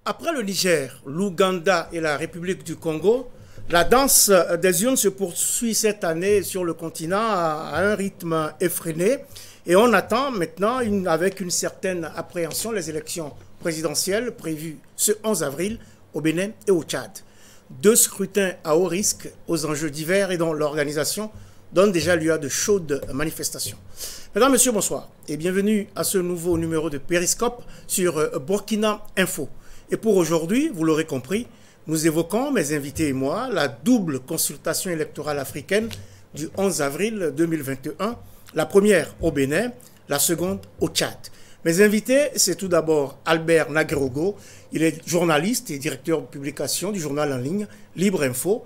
Après le Niger, l'Ouganda et la République du Congo, la danse des urnes se poursuit cette année sur le continent à un rythme effréné. Et on attend maintenant, avec une certaine appréhension, les élections présidentielles prévues ce 11 avril au Bénin et au Tchad. Deux scrutins à haut risque aux enjeux divers et dont l'organisation donne déjà lieu à de chaudes manifestations. Mesdames, Messieurs, bonsoir et bienvenue à ce nouveau numéro de Périscope sur Burkina Info. Et pour aujourd'hui, vous l'aurez compris, nous évoquons, mes invités et moi, la double consultation électorale africaine du 11 avril 2021, la première au Bénin, la seconde au Tchad. Mes invités, c'est tout d'abord Albert Naguerogo, il est journaliste et directeur de publication du journal en ligne Libre Info.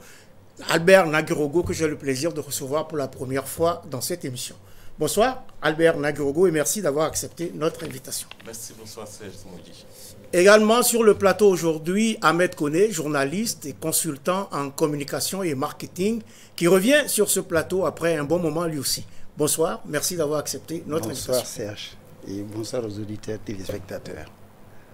Albert Naguerogo, que j'ai le plaisir de recevoir pour la première fois dans cette émission. Bonsoir Albert Naguerogo et merci d'avoir accepté notre invitation. Merci, bonsoir Serge Moudi. Également sur le plateau aujourd'hui, Ahmed Koné, journaliste et consultant en communication et marketing, qui revient sur ce plateau après un bon moment lui aussi. Bonsoir, merci d'avoir accepté notre invitation. Bonsoir Serge et bonsoir aux auditeurs et téléspectateurs.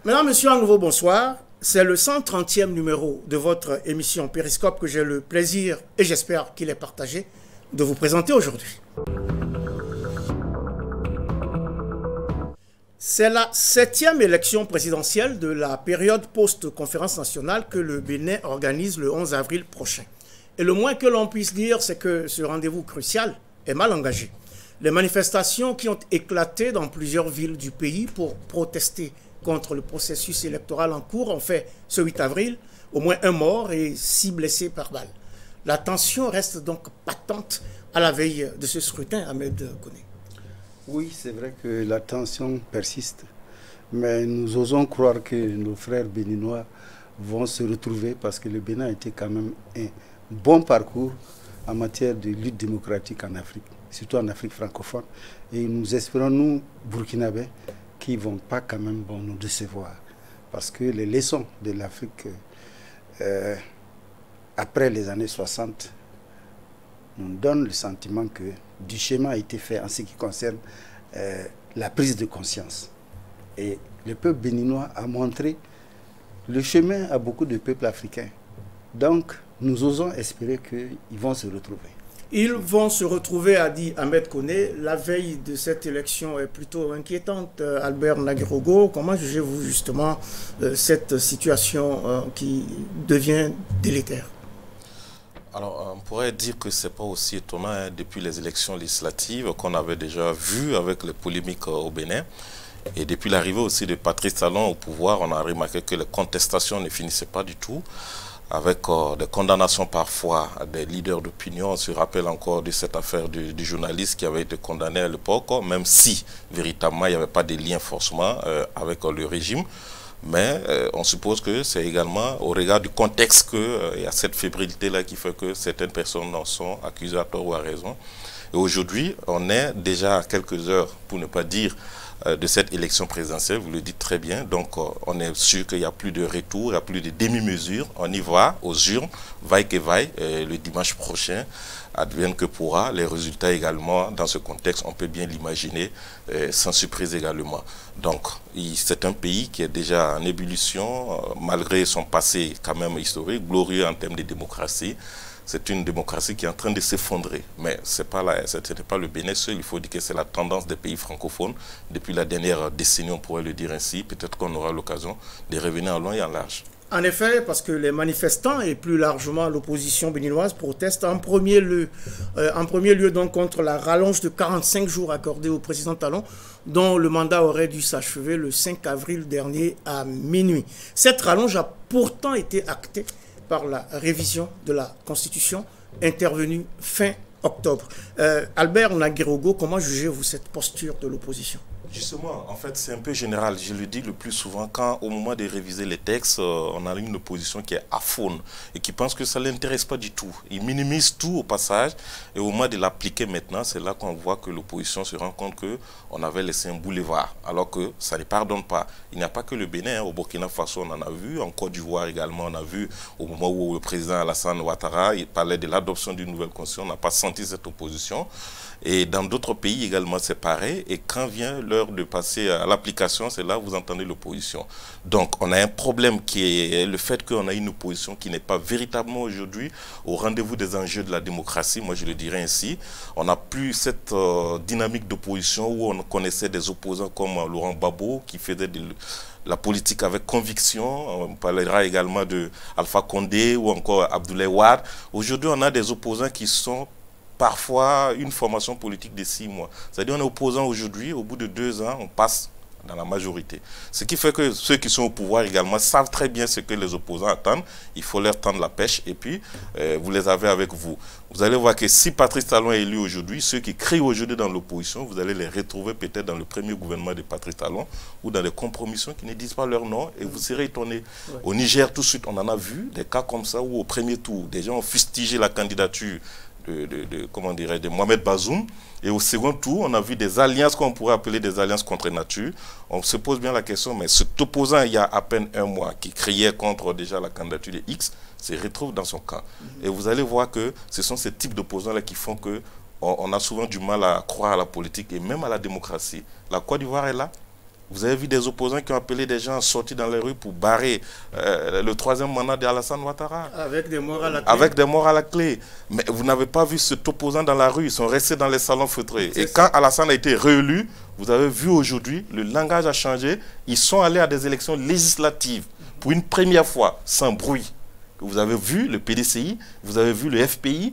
Mesdames, Messieurs, un nouveau bonsoir. C'est le 130e numéro de votre émission Périscope que j'ai le plaisir, et j'espère qu'il est partagé, de vous présenter aujourd'hui. C'est la 7e élection présidentielle de la période post-conférence nationale que le Bénin organise le 11 avril prochain. Et le moins que l'on puisse dire, c'est que ce rendez-vous crucial est mal engagé. Les manifestations qui ont éclaté dans plusieurs villes du pays pour protester contre le processus électoral en cours ont fait ce 8 avril au moins un mort et 6 blessés par balle. La tension reste donc patente à la veille de ce scrutin, Ahmed Koné. Oui, c'est vrai que la tension persiste, mais nous osons croire que nos frères béninois vont se retrouver parce que le Bénin a été quand même un bon parcours en matière de lutte démocratique en Afrique, surtout en Afrique francophone. Et nous espérons, nous, Burkinabés, qu'ils ne vont pas quand même nous décevoir. Parce que les leçons de l'Afrique, après les années 60, nous donnent le sentiment que du schéma a été fait en ce qui concerne la prise de conscience. Et le peuple béninois a montré le chemin à beaucoup de peuples africains. Donc, nous osons espérer qu'ils vont se retrouver. Ils vont se retrouver, a dit Ahmed Koné. La veille de cette élection est plutôt inquiétante. Albert Naguerogo, comment jugez-vous justement cette situation qui devient délétère? Alors, on pourrait dire que ce n'est pas aussi étonnant depuis les élections législatives qu'on avait déjà vu avec les polémiques au Bénin. Et depuis l'arrivée aussi de Patrice Talon au pouvoir, on a remarqué que les contestations ne finissaient pas du tout, avec des condamnations parfois des leaders d'opinion. On se rappelle encore de cette affaire du journaliste qui avait été condamné à l'époque, même si véritablement il n'y avait pas de lien forcément avec le régime. Mais on suppose que c'est également au regard du contexte qu'il y a cette fébrilité-là qui fait que certaines personnes en sont accusées à tort ou à raison. Et aujourd'hui, on est déjà à quelques heures, pour ne pas dire de cette élection présidentielle, vous le dites très bien. Donc on est sûr qu'il n'y a plus de retour, il n'y a plus de demi-mesure. On y va aux urnes, vaille que vaille, le dimanche prochain, advienne que pourra. Les résultats également, dans ce contexte, on peut bien l'imaginer, sans surprise également. Donc c'est un pays qui est déjà en ébullition, malgré son passé quand même historique, glorieux en termes de démocratie. C'est une démocratie qui est en train de s'effondrer. Mais ce n'était pas le Bénin seul. Il faut dire que c'est la tendance des pays francophones. Depuis la dernière décennie, on pourrait le dire ainsi. Peut-être qu'on aura l'occasion de revenir en long et en large. En effet, parce que les manifestants et plus largement l'opposition béninoise protestent en premier lieu donc contre la rallonge de 45 jours accordée au président Talon, dont le mandat aurait dû s'achever le 5 avril dernier à minuit. Cette rallonge a pourtant été actée par la révision de la Constitution intervenue fin octobre. Albert Naguerogo, comment jugez-vous cette posture de l'opposition? Justement, en fait, c'est un peu général. Je le dis le plus souvent, quand au moment de réviser les textes, on a une opposition qui est aphone et qui pense que ça ne l'intéresse pas du tout. Il minimise tout au passage et au moment de l'appliquer maintenant, c'est là qu'on voit que l'opposition se rend compte qu'on avait laissé un boulevard, alors que ça ne pardonne pas. Il n'y a pas que le Bénin, au Burkina Faso, on en a vu, en Côte d'Ivoire également, on a vu au moment où le président Alassane Ouattara il parlait de l'adoption d'une nouvelle constitution, on n'a pas senti cette opposition. Et dans d'autres pays également, c'est pareil. Et quand vient l'heure l'heure de passer à l'application, c'est là où vous entendez l'opposition. Donc, on a un problème qui est le fait qu'on a une opposition qui n'est pas véritablement aujourd'hui au rendez-vous des enjeux de la démocratie. Moi, je le dirais ainsi. On n'a plus cette dynamique d'opposition où on connaissait des opposants comme Laurent Gbagbo qui faisait la politique avec conviction. On parlera également de Alpha Condé ou encore Abdoulaye Wade. Aujourd'hui, on a des opposants qui sont parfois une formation politique de 6 mois. C'est-à-dire on est opposant aujourd'hui, au bout de 2 ans, on passe dans la majorité. Ce qui fait que ceux qui sont au pouvoir également savent très bien ce que les opposants attendent. Il faut leur tendre la pêche et puis vous les avez avec vous. Vous allez voir que si Patrice Talon est élu aujourd'hui, ceux qui crient aujourd'hui dans l'opposition, vous allez les retrouver peut-être dans le premier gouvernement de Patrice Talon ou dans des compromissions qui ne disent pas leur nom et vous serez étonnés. Ouais. Au Niger, tout de suite, on en a vu des cas comme ça où au premier tour, des gens ont fustigé la candidature comment dirais-je, de Mohamed Bazoum. Et au second tour, on a vu des alliances qu'on pourrait appeler des alliances contre nature. On se pose bien la question, mais cet opposant, il y a à peine 1 mois, qui criait contre déjà la candidature de X, se retrouve dans son camp. Et vous allez voir que ce sont ces types d'opposants-là qui font que on a souvent du mal à croire à la politique et même à la démocratie. La Côte d'Ivoire est là. Vous avez vu des opposants qui ont appelé des gens à sortir dans les rues pour barrer le 3e mandat d'Alassane Ouattara. Avec des morts à la clé. Avec des morts à la clé. Mais vous n'avez pas vu cet opposant dans la rue. Ils sont restés dans les salons feutrés. Et quand Alassane a été réélu, vous avez vu aujourd'hui, le langage a changé. Ils sont allés à des élections législatives pour une première fois, sans bruit. Vous avez vu le PDCI, vous avez vu le FPI,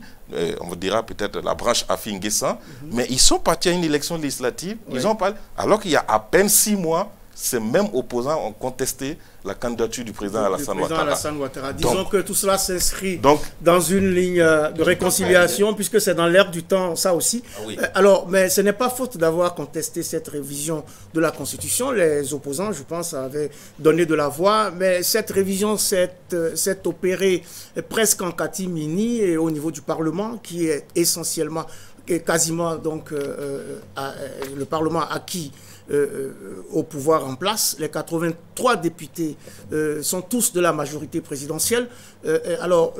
on vous dira peut-être la branche Afi Nguessan, mais ils sont partis à une élection législative, ils ont parlé, alors qu'il y a à peine 6 mois, ces mêmes opposants ont contesté la candidature du président Alassane Ouattara. Disons que tout cela s'inscrit dans une ligne de réconciliation, puisque c'est dans l'air du temps, ça aussi. Ah oui. Alors, mais ce n'est pas faute d'avoir contesté cette révision de la Constitution. Les opposants, je pense, avaient donné de la voix, mais cette révision s'est opérée presque en catimini et au niveau du Parlement, qui est essentiellement, quasiment, donc, le Parlement acquis au pouvoir en place. Les 83 députés sont tous de la majorité présidentielle. Alors,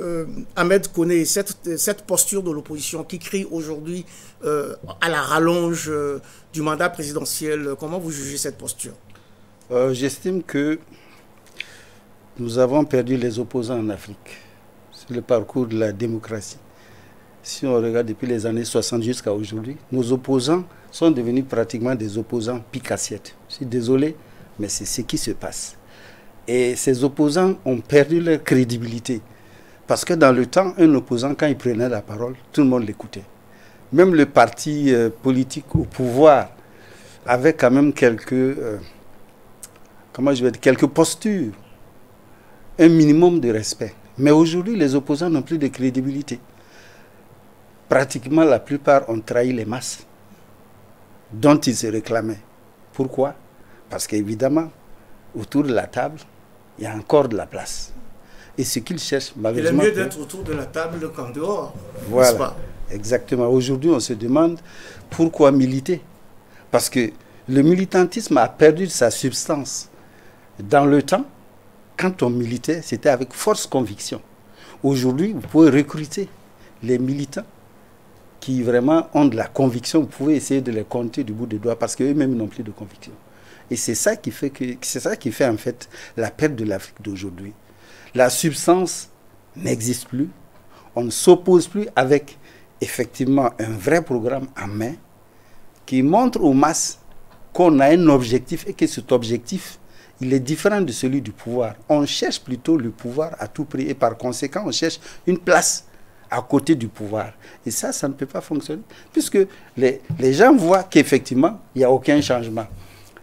Ahmed connaît cette posture de l'opposition qui crie aujourd'hui à la rallonge du mandat présidentiel. Comment vous jugez cette posture? J'estime que nous avons perdu les opposants en Afrique sur le parcours de la démocratie. Si on regarde depuis les années 60 jusqu'à aujourd'hui, nos opposants sont devenus pratiquement des opposants pique-assiette. Je suis désolé, mais c'est ce qui se passe. Et ces opposants ont perdu leur crédibilité. Parce que dans le temps, un opposant, quand il prenait la parole, tout le monde l'écoutait. Même le parti politique au pouvoir avait quand même quelques postures, un minimum de respect. Mais aujourd'hui, les opposants n'ont plus de crédibilité. Pratiquement la plupart ont trahi les masses dont ils se réclamaient. Pourquoi? Parce qu'évidemment, autour de la table, il y a encore de la place. Et ce qu'ils cherchent, malheureusement... Il est mieux d'être autour de la table qu'en dehors. Voilà, exactement. Aujourd'hui, on se demande pourquoi militer. Parce que le militantisme a perdu sa substance. Dans le temps, quand on militait, c'était avec force conviction. Aujourd'hui, vous pouvez recruter les militants qui vraiment ont de la conviction. Vous pouvez essayer de les compter du bout des doigts parce qu'eux-mêmes n'ont plus de conviction. Et c'est ça qui fait en fait la perte de l'Afrique d'aujourd'hui. La substance n'existe plus. On ne s'oppose plus avec effectivement un vrai programme en main qui montre aux masses qu'on a un objectif et que cet objectif, il est différent de celui du pouvoir. On cherche plutôt le pouvoir à tout prix et par conséquent, on cherche une place à côté du pouvoir. Et ça ne peut pas fonctionner puisque les gens voient qu'effectivement, il n'y a aucun changement.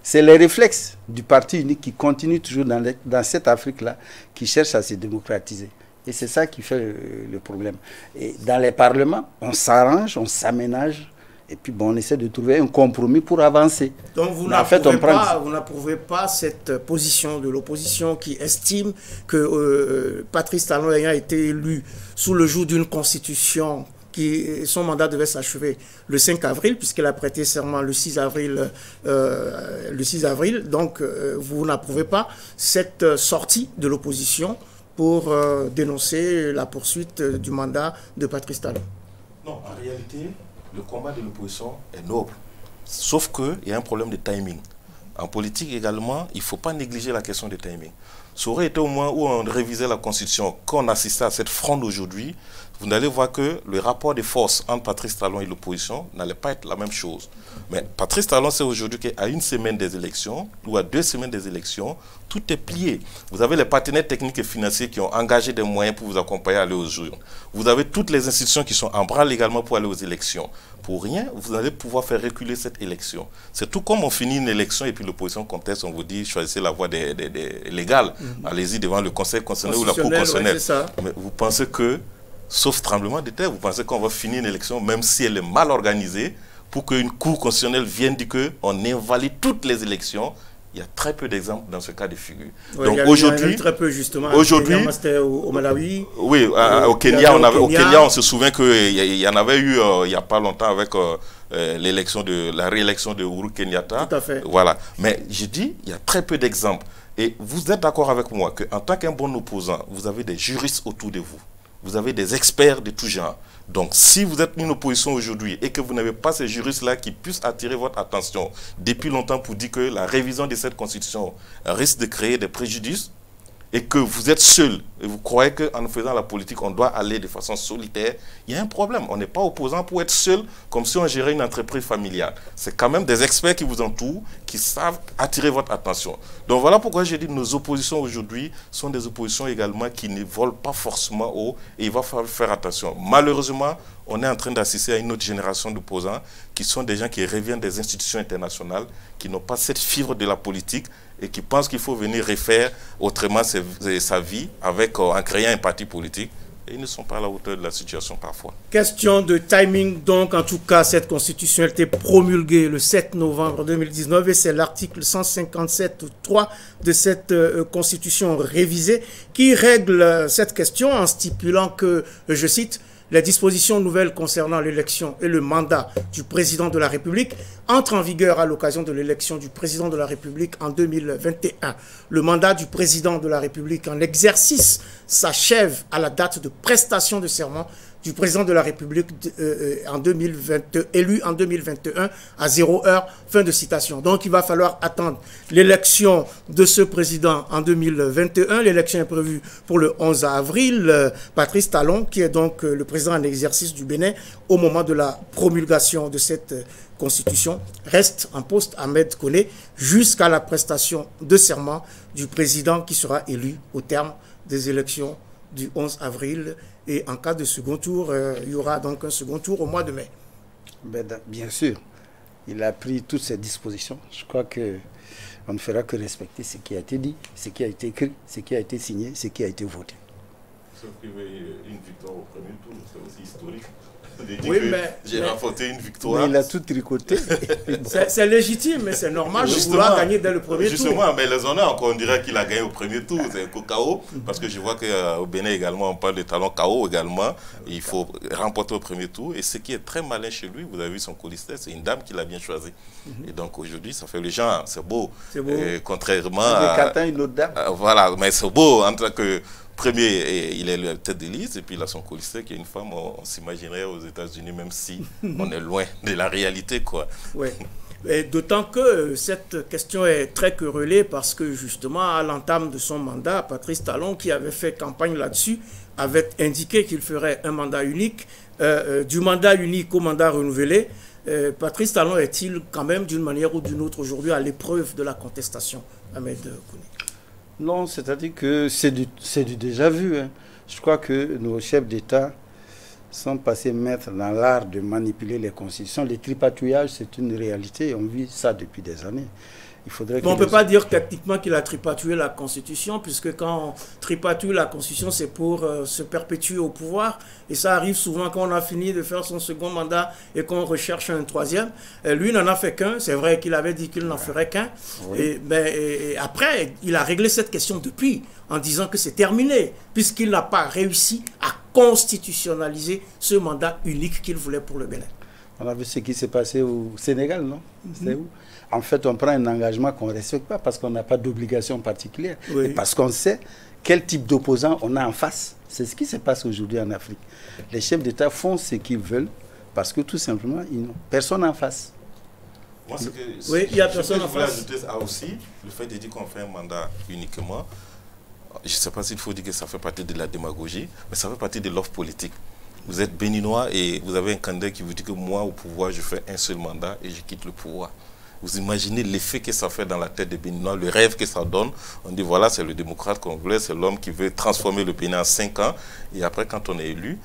C'est les réflexes du parti unique qui continuent toujours dans cette Afrique-là, qui cherche à se démocratiser. Et c'est ça qui fait le problème. Et dans les parlements, on s'arrange, on s'aménage, et puis bon, on essaie de trouver un compromis pour avancer. Donc vous n'approuvez pas cette position de l'opposition qui estime que Patrice Talon ayant été élu sous le joug d'une constitution son mandat devait s'achever le 5 avril, puisqu'elle a prêté serment le 6 avril. Donc, vous n'approuvez pas cette sortie de l'opposition pour dénoncer la poursuite du mandat de Patrice Talon? Non, en réalité, le combat de l'opposition est noble. Sauf qu'il y a un problème de timing. En politique également, il ne faut pas négliger la question du timing. Ça aurait été au moment où on révisait la Constitution, qu'on assistait à cette fronde aujourd'hui, vous allez voir que le rapport de force entre Patrice Talon et l'opposition n'allait pas être la même chose. Mais Patrice Talon sait aujourd'hui qu'à une semaine des élections, ou à 2 semaines des élections, tout est plié. Vous avez les partenaires techniques et financiers qui ont engagé des moyens pour vous accompagner à aller aux urnes. Vous avez toutes les institutions qui sont en branle également pour aller aux élections. Pour rien, vous allez pouvoir faire reculer cette élection. C'est tout comme on finit une élection et puis l'opposition conteste, on vous dit choisissez la voie légale. Allez-y devant le Conseil constitutionnel ou la Cour constitutionnelle. Ouais, mais vous pensez que, sauf tremblement de terre, vous pensez qu'on va finir une élection même si elle est mal organisée pour qu'une Cour constitutionnelle vienne dire qu'on invalide toutes les élections? Il y a très peu d'exemples dans ce cas de figure. Ouais, donc aujourd'hui, très peu justement. Aujourd'hui, au Malawi. Oui, au Kenya, au Kenya, on se souvient qu'il y en avait eu il n'y a pas longtemps avec la réélection de Uhuru Kenyatta. Tout à fait. Voilà. Mais je dis, il y a très peu d'exemples. Et vous êtes d'accord avec moi qu'en tant qu'un bon opposant, vous avez des juristes autour de vous. Vous avez des experts de tout genre. Donc, si vous êtes une opposition aujourd'hui et que vous n'avez pas ces juristes-là qui puissent attirer votre attention depuis longtemps pour dire que la révision de cette constitution risque de créer des préjudices et que vous êtes seul et vous croyez qu'en faisant la politique, on doit aller de façon solitaire, il y a un problème. On n'est pas opposant pour être seul comme si on gérait une entreprise familiale. C'est quand même des experts qui vous entourent, qui savent attirer votre attention. Donc voilà pourquoi j'ai dit que nos oppositions aujourd'hui sont des oppositions également qui ne volent pas forcément haut et il va falloir faire attention. Malheureusement, on est en train d'assister à une autre génération d'opposants qui sont des gens qui reviennent des institutions internationales, qui n'ont pas cette fibre de la politique et qui pensent qu'il faut venir refaire autrement sa vie en créant un parti politique. Et ils ne sont pas à la hauteur de la situation parfois. Question de timing, donc en tout cas, cette constitution a été promulguée le 7 novembre 2019 et c'est l'article 157.3 de cette constitution révisée qui règle cette question en stipulant que, je cite, les dispositions nouvelles concernant l'élection et le mandat du président de la République entrent en vigueur à l'occasion de l'élection du président de la République en 2021. Le mandat du président de la République en exercice s'achève à la date de prestation de serment du président de la République élu en 2021 à 0 heure, fin de citation. Donc il va falloir attendre l'élection de ce président en 2021. L'élection est prévue pour le 11 avril. Patrice Talon, qui est donc le président en exercice du Bénin, au moment de la promulgation de cette constitution, reste en poste à Ahmed Koné jusqu'à la prestation de serment du président qui sera élu au terme des élections du 11 avril. Et en cas de second tour, il y aura donc un second tour au mois de mai. Bien sûr, il a pris toutes ces dispositions. Je crois qu'on ne fera que respecter ce qui a été dit, ce qui a été écrit, ce qui a été signé, ce qui a été voté. Sauf qu'il y avait une victoire au premier tour, c'est aussi historique. Oui, mais j'ai remporté une victoire. Mais il a tout tricoté. C'est légitime, mais c'est normal de vouloir gagner dès le premier tour. Justement, mais les honneurs, on dirait qu'il a gagné au premier tour. C'est un KO, parce que je vois qu'au Bénin également, on parle de talent KO également. Il faut remporter au premier tour. Et ce qui est très malin chez lui, vous avez vu son colistier, c'est une dame qui l'a bien choisi. Et donc aujourd'hui, ça fait le genre, c'est beau. C'est beau. Et contrairement à une autre dame. Voilà, mais c'est beau en tant que... Premier, il est la tête de liste, et puis il a son colistier qui est une femme. On s'imaginerait aux États-Unis, même si on est loin de la réalité, quoi. Oui. D'autant que cette question est très querellée parce que justement, à l'entame de son mandat, Patrice Talon, qui avait fait campagne là-dessus, avait indiqué qu'il ferait un mandat unique. Du mandat unique au mandat renouvelé, Patrice Talon est-il quand même d'une manière ou d'une autre aujourd'hui à l'épreuve de la contestation, Ahmed Koné? Non, c'est-à-dire que c'est du déjà vu. Hein. Je crois que nos chefs d'État sont passés maîtres dans l'art de manipuler les constitutions. Les tripatouillages, c'est une réalité. On vit ça depuis des années. Il faudrait on ne peut pas dire techniquement qu'il a tripatouillé la Constitution, puisque quand on tripatouille la Constitution, c'est pour se perpétuer au pouvoir. Et ça arrive souvent quand on a fini de faire son second mandat et qu'on recherche un troisième. Lui n'en a fait qu'un. C'est vrai qu'il avait dit qu'il n'en ferait qu'un. Oui. Et après, il a réglé cette question depuis, en disant que c'est terminé, puisqu'il n'a pas réussi à constitutionnaliser ce mandat unique qu'il voulait pour le Bénin. On a vu ce qui s'est passé au Sénégal, non? C'est où? En fait, on prend un engagement qu'on ne respecte pas parce qu'on n'a pas d'obligation particulière. Oui. Et parce qu'on sait quel type d'opposant on a en face. C'est ce qui se passe aujourd'hui en Afrique. Les chefs d'État font ce qu'ils veulent parce que tout simplement, ils n'ont personne en face. Moi, ce que, oui, il y a personne en je voulais face. ajouter aussi, le fait de dire qu'on fait un mandat uniquement, je ne sais pas s'il faut dire que ça fait partie de la démagogie, mais ça fait partie de l'offre politique. Vous êtes béninois et vous avez un candidat qui vous dit que moi, au pouvoir, je fais un seul mandat et je quitte le pouvoir. Vous imaginez l'effet que ça fait dans la tête des Béninois, le rêve que ça donne. On dit voilà, c'est le démocrate congolais, c'est l'homme qui veut transformer le Bénin en 5 ans. Et après, quand on est élu,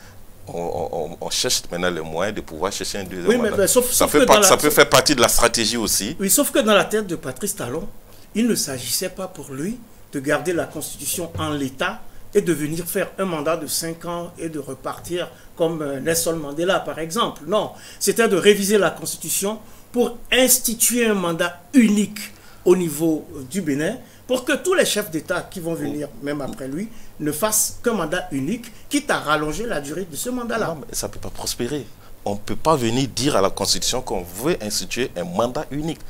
on cherche maintenant les moyens de pouvoir chercher un deuxième mandat. Mais ça peut faire partie de la stratégie aussi. Oui, sauf que dans la tête de Patrice Talon, il ne s'agissait pas pour lui de garder la Constitution en l'état et de venir faire un mandat de 5 ans et de repartir comme Nelson Mandela, par exemple. Non, c'était de réviser la Constitution pour instituer un mandat unique au niveau du Bénin, pour que tous les chefs d'État qui vont venir, même après lui, ne fassent qu'un mandat unique, quitte à rallonger la durée de ce mandat-là. Non, mais ça ne peut pas prospérer. On ne peut pas venir dire à la Constitution qu'on veut instituer un mandat unique.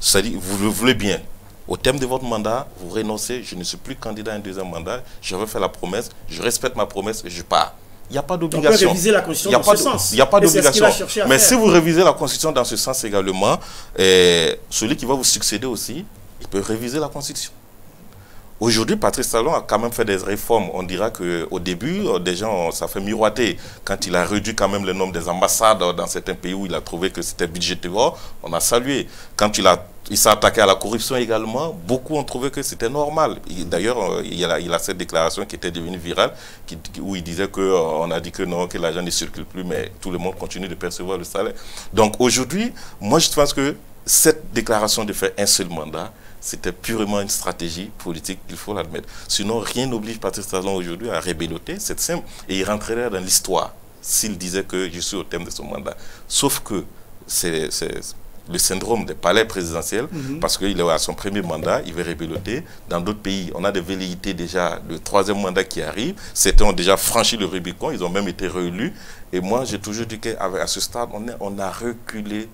C'est-à-dire, vous le voulez bien. Au terme de votre mandat, vous renoncez, je ne suis plus candidat à un deuxième mandat, j'avais fait la promesse, je respecte ma promesse et je pars. Il n'y a pas d'obligation. On peut réviser la Constitution dans ce sens. Il n'y a pas d'obligation. Mais si vous révisez la Constitution dans ce sens également, celui qui va vous succéder aussi, il peut réviser la Constitution. Aujourd'hui, Patrice Talon a quand même fait des réformes. On dira qu'au début, des gens, ça fait miroiter. Quand il a réduit quand même le nombre des ambassades dans certains pays où il a trouvé que c'était budgétaire, on a salué. Quand il s'est attaqué à la corruption également, beaucoup ont trouvé que c'était normal. D'ailleurs, il a cette déclaration qui était devenue virale, où il disait qu'on a dit que non, que l'argent ne circule plus, mais tout le monde continue de percevoir le salaire. Donc aujourd'hui, moi je pense que cette déclaration de faire un seul mandat, c'était purement une stratégie politique, il faut l'admettre. Sinon, rien n'oblige Patrice Talon aujourd'hui à rébelloter, c'est simple. Et il rentrerait dans l'histoire s'il disait que je suis au terme de son mandat. Sauf que c'est le syndrome des palais présidentiels, parce qu'il est à son premier mandat, il veut rébelloter. Dans d'autres pays, on a des velléités déjà, le troisième mandat qui arrive. Certains ont déjà franchi le Rubicon, ils ont même été réélus. Et moi, j'ai toujours dit qu'à ce stade, on a reculé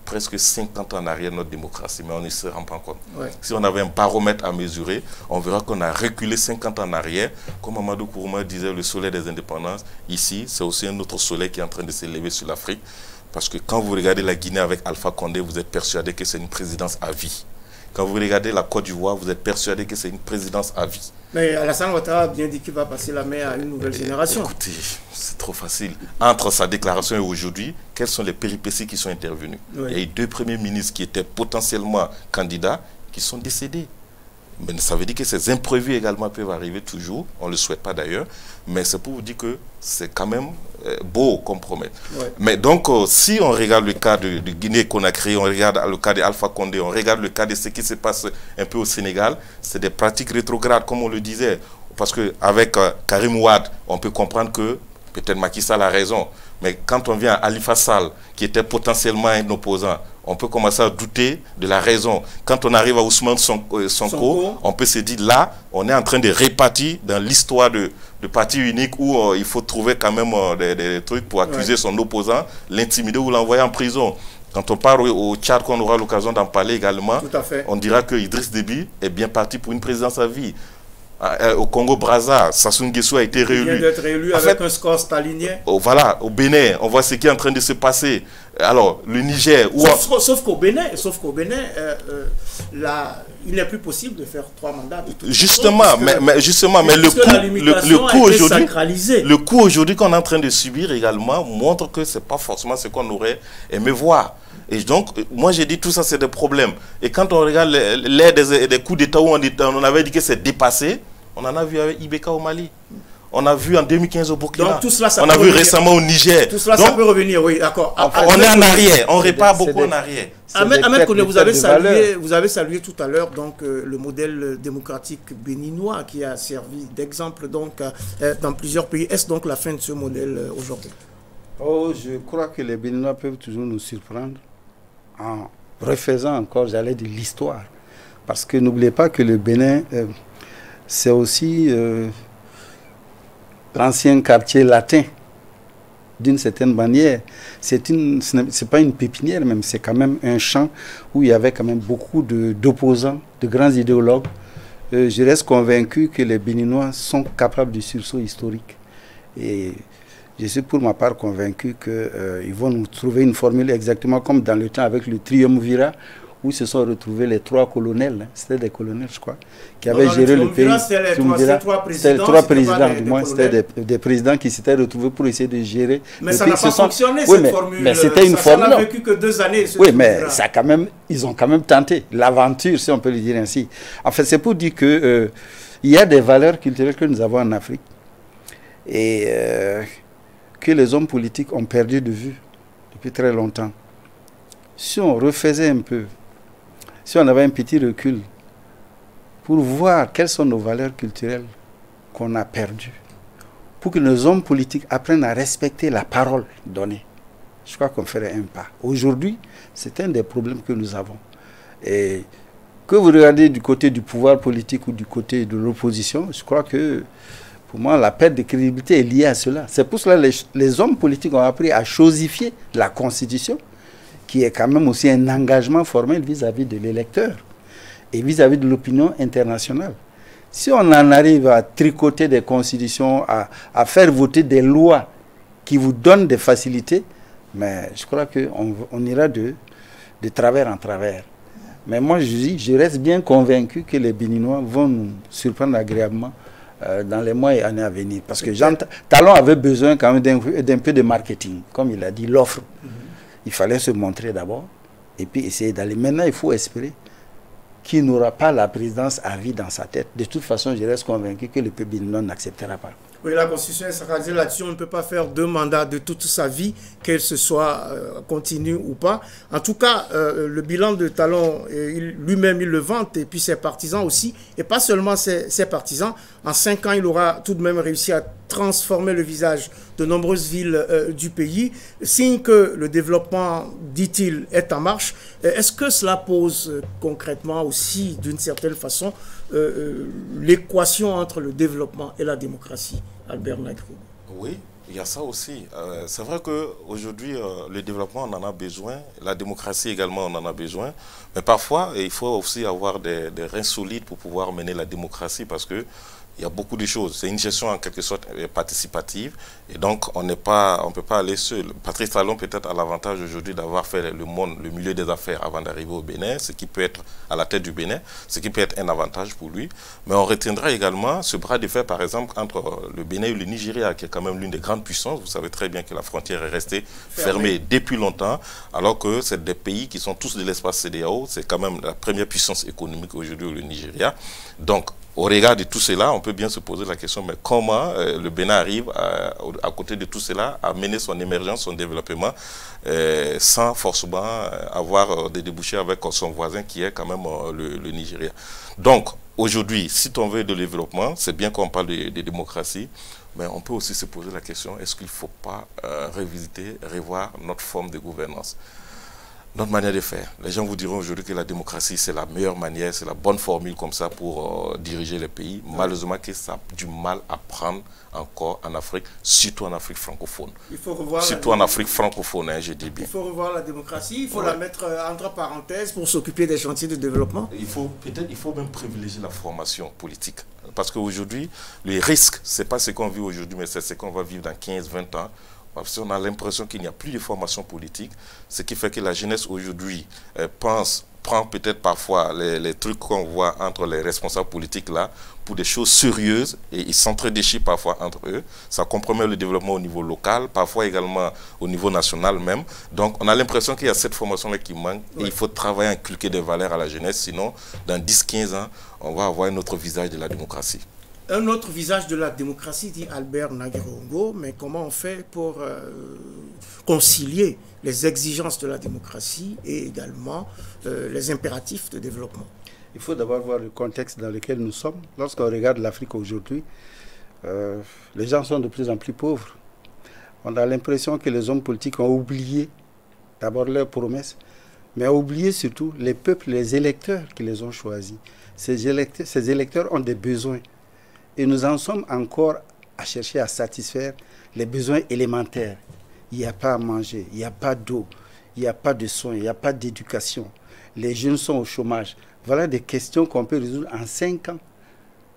presque 50 ans en arrière notre démocratie, mais on ne se rend pas compte. Ouais. Si on avait un baromètre à mesurer, on verra qu'on a reculé 50 ans en arrière. Comme Amadou Kourouma disait, le soleil des indépendances, ici, c'est aussi un autre soleil qui est en train de s'élever sur l'Afrique. Parce que quand vous regardez la Guinée avec Alpha Condé, vous êtes persuadé que c'est une présidence à vie. Quand vous regardez la Côte d'Ivoire, vous êtes persuadé que c'est une présidence à vie. Mais Alassane Ouattara a bien dit qu'il va passer la main à une nouvelle génération. Écoutez, c'est trop facile. Entre sa déclaration et aujourd'hui, quelles sont les péripéties qui sont intervenues? Oui. Il y a eu 2 premiers ministres qui étaient potentiellement candidats qui sont décédés. Mais ça veut dire que ces imprévus également peuvent arriver toujours. On ne le souhaite pas d'ailleurs. Mais c'est pour vous dire que c'est quand même beau comme promesse. Ouais. Mais donc, si on regarde le cas de Guinée-Conakry, on regarde le cas d'Alpha Condé, on regarde le cas de ce qui se passe un peu au Sénégal, c'est des pratiques rétrogrades, comme on le disait. Parce qu'avec Karim Wade, on peut comprendre que peut-être Macky Sall a raison. Mais quand on vient à Khalifa Sall, qui était potentiellement un opposant, on peut commencer à douter de la raison. Quand on arrive à Ousmane Sonko, on peut se dire là, on est en train de répartir dans l'histoire de parti unique où il faut trouver quand même des trucs pour accuser son opposant, l'intimider ou l'envoyer en prison. Quand on part au Tchad, qu'on aura l'occasion d'en parler également, on dira que Idriss Déby est bien parti pour une présidence à vie. Au Congo-Brazza, Sassou Nguesso a été réélu. Il vient d'être réélu avec un score stalinien. Voilà, au Bénin, on voit ce qui est en train de se passer. Alors, le Niger... Sauf qu'au Bénin, il n'est plus possible de faire 3 mandats. Justement, mais le coup aujourd'hui qu'on est en train de subir également montre que ce n'est pas forcément ce qu'on aurait aimé voir. Et donc, moi j'ai dit tout ça c'est des problèmes. Et quand on regarde l'ère des coups d'État où on avait dit que c'est dépassé, on en a vu avec Ibeka au Mali. On a vu en 2015 au Burkina. Donc, tout cela, ça on a vu récemment au Niger. Tout cela, donc, ça peut revenir, oui, d'accord. On est en arrière, on repart beaucoup en arrière. Ahmed Koné, vous avez salué tout à l'heure donc le modèle démocratique béninois qui a servi d'exemple donc dans plusieurs pays. Est-ce donc la fin de ce modèle aujourd'hui? Oh, je crois que les Béninois peuvent toujours nous surprendre en refaisant encore, j'allais dire, l'histoire. Parce que n'oubliez pas que le Bénin, c'est aussi l'ancien quartier latin, d'une certaine manière. Ce n'est pas une pépinière même, c'est quand même un champ où il y avait quand même beaucoup d'opposants, de grands idéologues. Je reste convaincu que les Béninois sont capables du sursaut historique. Et Je suis pour ma part convaincu qu'ils vont nous trouver une formule exactement comme dans le temps avec le triumvirat, où se sont retrouvés les 3 colonels, hein. C'était des colonels, je crois, qui avaient géré le pays. C'était les 3 présidents, du moins, c'était des présidents qui s'étaient retrouvés pour essayer de gérer. Mais ça n'a pas fonctionné, cette formule. Mais c'était une formule. Ça n'a vécu que 2 années. Oui, mais ça quand même, ils ont quand même tenté l'aventure, si on peut le dire ainsi. En fait, c'est pour dire que il y a des valeurs culturelles que nous avons en Afrique et que les hommes politiques ont perdu de vue depuis très longtemps. Si on refaisait un peu, si on avait un petit recul pour voir quelles sont nos valeurs culturelles qu'on a perdues, pour que nos hommes politiques apprennent à respecter la parole donnée, je crois qu'on ferait un pas. Aujourd'hui, c'est un des problèmes que nous avons. Et que vous regardez du côté du pouvoir politique ou du côté de l'opposition, je crois que, pour moi, la perte de crédibilité est liée à cela. C'est pour cela que les hommes politiques ont appris à chosifier la Constitution, qui est quand même aussi un engagement formel vis-à-vis de l'électeur et vis-à-vis de l'opinion internationale. Si on en arrive à tricoter des constitutions, à faire voter des lois qui vous donnent des facilités, mais je crois qu'on ira de travers en travers. Mais moi, je reste bien convaincu que les Béninois vont nous surprendre agréablement dans les mois et années à venir. Parce que Talon avait besoin quand même d'un peu de marketing, comme il a dit, l'offre. Il fallait se montrer d'abord et puis essayer d'aller. Maintenant, il faut espérer qu'il n'aura pas la présidence à vie dans sa tête. De toute façon, je reste convaincu que le peuple béninois n'acceptera pas. Oui, la Constitution est sacralisée là-dessus. On ne peut pas faire 2 mandats de toute sa vie, qu'elle se soit continue ou pas. En tout cas, le bilan de Talon, lui-même, il le vante, et puis ses partisans aussi. Et pas seulement ses partisans. En 5 ans, il aura tout de même réussi à transformer le visage de nombreuses villes du pays. Signe que le développement, dit-il, est en marche. Est-ce que cela pose concrètement aussi, d'une certaine façon, l'équation entre le développement et la démocratie, Albert Nagro? Oui, il y a ça aussi. C'est vrai qu'aujourd'hui, le développement, on en a besoin. La démocratie également, on en a besoin. Mais parfois, il faut aussi avoir des reins solides pour pouvoir mener la démocratie, parce que il y a beaucoup de choses. C'est une gestion en quelque sorte participative, et donc on ne peut pas aller seul. Patrice Talon peut-être a l'avantage aujourd'hui d'avoir fait le milieu des affaires avant d'arriver au Bénin, ce qui peut être à la tête du Bénin, ce qui peut être un avantage pour lui. Mais on retiendra également ce bras de fer, par exemple, entre le Bénin et le Nigeria, qui est quand même l'une des grandes puissances. Vous savez très bien que la frontière est restée fermée depuis longtemps, alors que c'est des pays qui sont tous de l'espace CEDEAO. C'est quand même la première puissance économique aujourd'hui, le Nigeria. Donc, au regard de tout cela, on peut bien se poser la question, mais comment le Bénin arrive, à côté de tout cela, à mener son émergence, son développement, sans forcément avoir des débouchés avec son voisin qui est quand même le Nigeria. Donc, aujourd'hui, si on veut de développement, c'est bien qu'on parle de démocratie, mais on peut aussi se poser la question, est-ce qu'il ne faut pas revoir notre forme de gouvernance ? Notre manière de faire. Les gens vous diront aujourd'hui que la démocratie, c'est la meilleure manière, c'est la bonne formule comme ça pour diriger les pays. Malheureusement, que ça a du mal à prendre encore en Afrique, surtout en Afrique francophone. Il faut revoir surtout en Afrique francophone, hein, je dis bien. Il faut revoir la démocratie, il faut la mettre entre parenthèses pour s'occuper des chantiers de développement. Il faut même privilégier la formation politique. Parce qu'aujourd'hui, les risques, ce n'est pas ce qu'on vit aujourd'hui, mais c'est ce qu'on va vivre dans 15-20 ans. Parce qu'on a l'impression qu'il n'y a plus de formation politique, ce qui fait que la jeunesse aujourd'hui prend peut-être parfois les trucs qu'on voit entre les responsables politiques là pour des choses sérieuses, et ils s'entre-déchirent parfois entre eux. Ça compromet le développement au niveau local, parfois également au niveau national même. Donc on a l'impression qu'il y a cette formation-là qui manque, et il faut travailler à inculquer des valeurs à la jeunesse, sinon dans 10-15 ans, on va avoir un autre visage de la démocratie. Un autre visage de la démocratie, dit Albert Nagero, mais comment on fait pour concilier les exigences de la démocratie et également les impératifs de développement? Il faut d'abord voir le contexte dans lequel nous sommes. Lorsqu'on regarde l'Afrique aujourd'hui, les gens sont de plus en plus pauvres. On a l'impression que les hommes politiques ont oublié d'abord leurs promesses, mais ont oublié surtout les peuples, les électeurs qui les ont choisis. Ces électeurs ont des besoins. Et nous en sommes encore à chercher à satisfaire les besoins élémentaires. Il n'y a pas à manger, il n'y a pas d'eau, il n'y a pas de soins, il n'y a pas d'éducation. Les jeunes sont au chômage. Voilà des questions qu'on peut résoudre en 5 ans.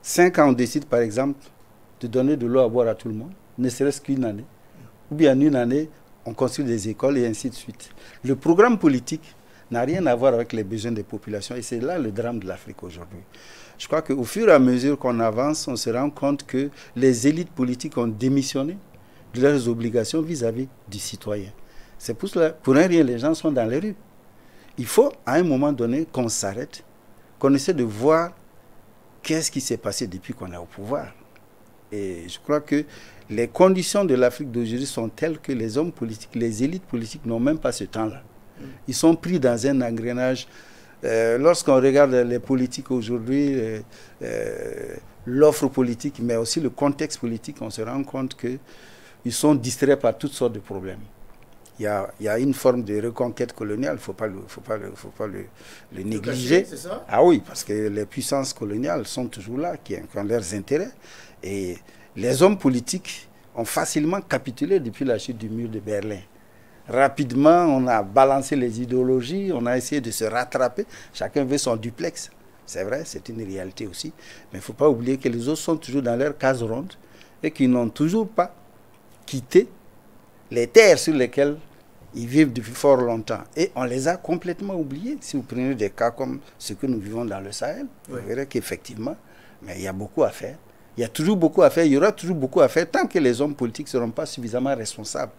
5 ans, on décide par exemple de donner de l'eau à boire à tout le monde, ne serait-ce qu'une année. ou bien en une année, on construit des écoles et ainsi de suite. Le programme politique n'a rien à voir avec les besoins des populations et c'est là le drame de l'Afrique aujourd'hui. Je crois qu'au fur et à mesure qu'on avance, on se rend compte que les élites politiques ont démissionné de leurs obligations vis-à-vis du citoyen. C'est pour cela, pour un rien, les gens sont dans les rues. Il faut, à un moment donné, qu'on s'arrête, qu'on essaie de voir qu'est-ce qui s'est passé depuis qu'on est au pouvoir. Et je crois que les conditions de l'Afrique d'aujourd'hui sont telles que les hommes politiques, les élites politiques n'ont même pas ce temps-là. Ils sont pris dans un engrenage. Lorsqu'on regarde les politiques aujourd'hui, l'offre politique, mais aussi le contexte politique, on se rend compte qu'ils sont distraits par toutes sortes de problèmes. Il y a une forme de reconquête coloniale, il ne faut pas le négliger. C'est ça? Ah oui, parce que les puissances coloniales sont toujours là, qui ont leurs intérêts. Et les hommes politiques ont facilement capitulé depuis la chute du mur de Berlin. Rapidement, on a balancé les idéologies, on a essayé de se rattraper. Chacun veut son duplex. C'est vrai, c'est une réalité aussi. Mais il ne faut pas oublier que les autres sont toujours dans leur case ronde et qu'ils n'ont toujours pas quitté les terres sur lesquelles ils vivent depuis fort longtemps. Et on les a complètement oubliés. Si vous prenez des cas comme ce que nous vivons dans le Sahel, vous verrez qu'effectivement, mais il y a beaucoup à faire. Il y a toujours beaucoup à faire, il y aura toujours beaucoup à faire tant que les hommes politiques ne seront pas suffisamment responsables.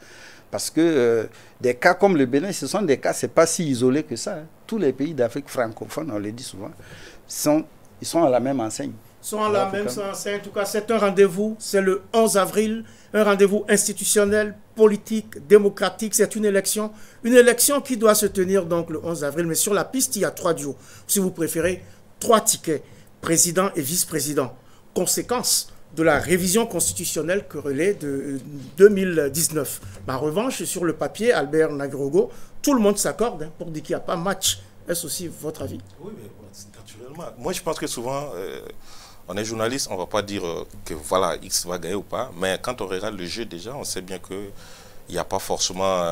Parce que des cas comme le Bénin, ce sont des cas, ce n'est pas si isolé que ça. Hein. Tous les pays d'Afrique francophone, on le dit souvent, ils sont à la même enseigne. Ils sont à la même enseigne. En tout cas, c'est un rendez-vous, c'est le 11 avril, un rendez-vous institutionnel, politique, démocratique. C'est une élection qui doit se tenir donc le 11 avril. Mais sur la piste, il y a 3 duos. Si vous préférez, 3 tickets, président et vice-président. Conséquence de la révision constitutionnelle querellée de 2019. Mais en revanche, sur le papier, Albert Nagrogo, tout le monde s'accorde pour dire qu'il n'y a pas match. Est-ce aussi votre avis? Oui, mais naturellement. Moi, je pense que souvent, on est journaliste, on ne va pas dire que voilà, X va gagner ou pas. Mais quand on regarde le jeu déjà, on sait bien que il n'y a pas forcément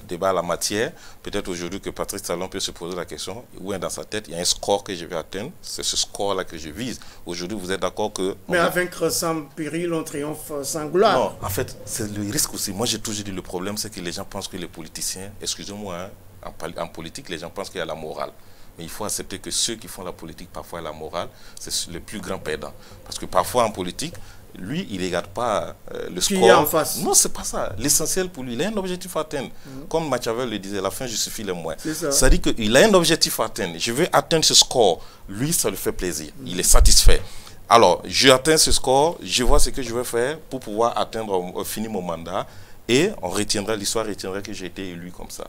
débat à la matière. Peut-être aujourd'hui que Patrice Talon peut se poser la question, où est dans sa tête, il y a un score que je vais atteindre, c'est ce score-là que je vise. Aujourd'hui, vous êtes d'accord que... Mais à vaincre sans péril, on triomphe sans gloire. Non, en fait, c'est le risque aussi. Moi, j'ai toujours dit le problème, c'est que les gens pensent que les politiciens, excusez-moi, hein, en politique, les gens pensent qu'il y a la morale. Mais il faut accepter que ceux qui font la politique, parfois la morale, c'est le plus grand perdant. Parce que parfois en politique, lui, il ne regarde pas le score. Qui est en face. Non, c'est pas ça. L'essentiel pour lui, il a un objectif à atteindre. Comme Machiavel le disait, la fin justifie les moyens. Ça dit qu'il a un objectif à atteindre. Je veux atteindre ce score. Lui, ça lui fait plaisir. Il est satisfait. Alors, j'atteins ce score, je vois ce que je vais faire pour pouvoir atteindre, finir mon mandat. Et on retiendra, l'histoire retiendra que j'ai été élu comme ça.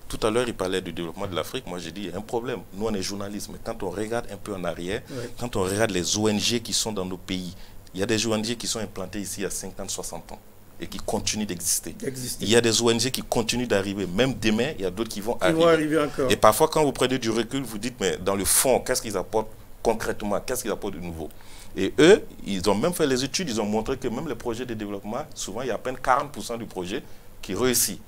Tout à l'heure, il parlait du développement de l'Afrique. Moi, j'ai dit, il y a un problème. Nous, on est journalistes. Mais quand on regarde un peu en arrière, quand on regarde les ONG qui sont dans nos pays, il y a des ONG qui sont implantées ici il y a 50, 60 ans et qui continuent d'exister. Il y a des ONG qui continuent d'arriver. Même demain, il y a d'autres qui vont arriver. Encore. Et parfois, quand vous prenez du recul, vous dites, mais dans le fond, qu'est-ce qu'ils apportent concrètement? Qu'est-ce qu'ils apportent de nouveau? Et eux, ils ont même fait les études, ils ont montré que même les projets de développement, souvent, il y a à peine 40% du projet qui réussit.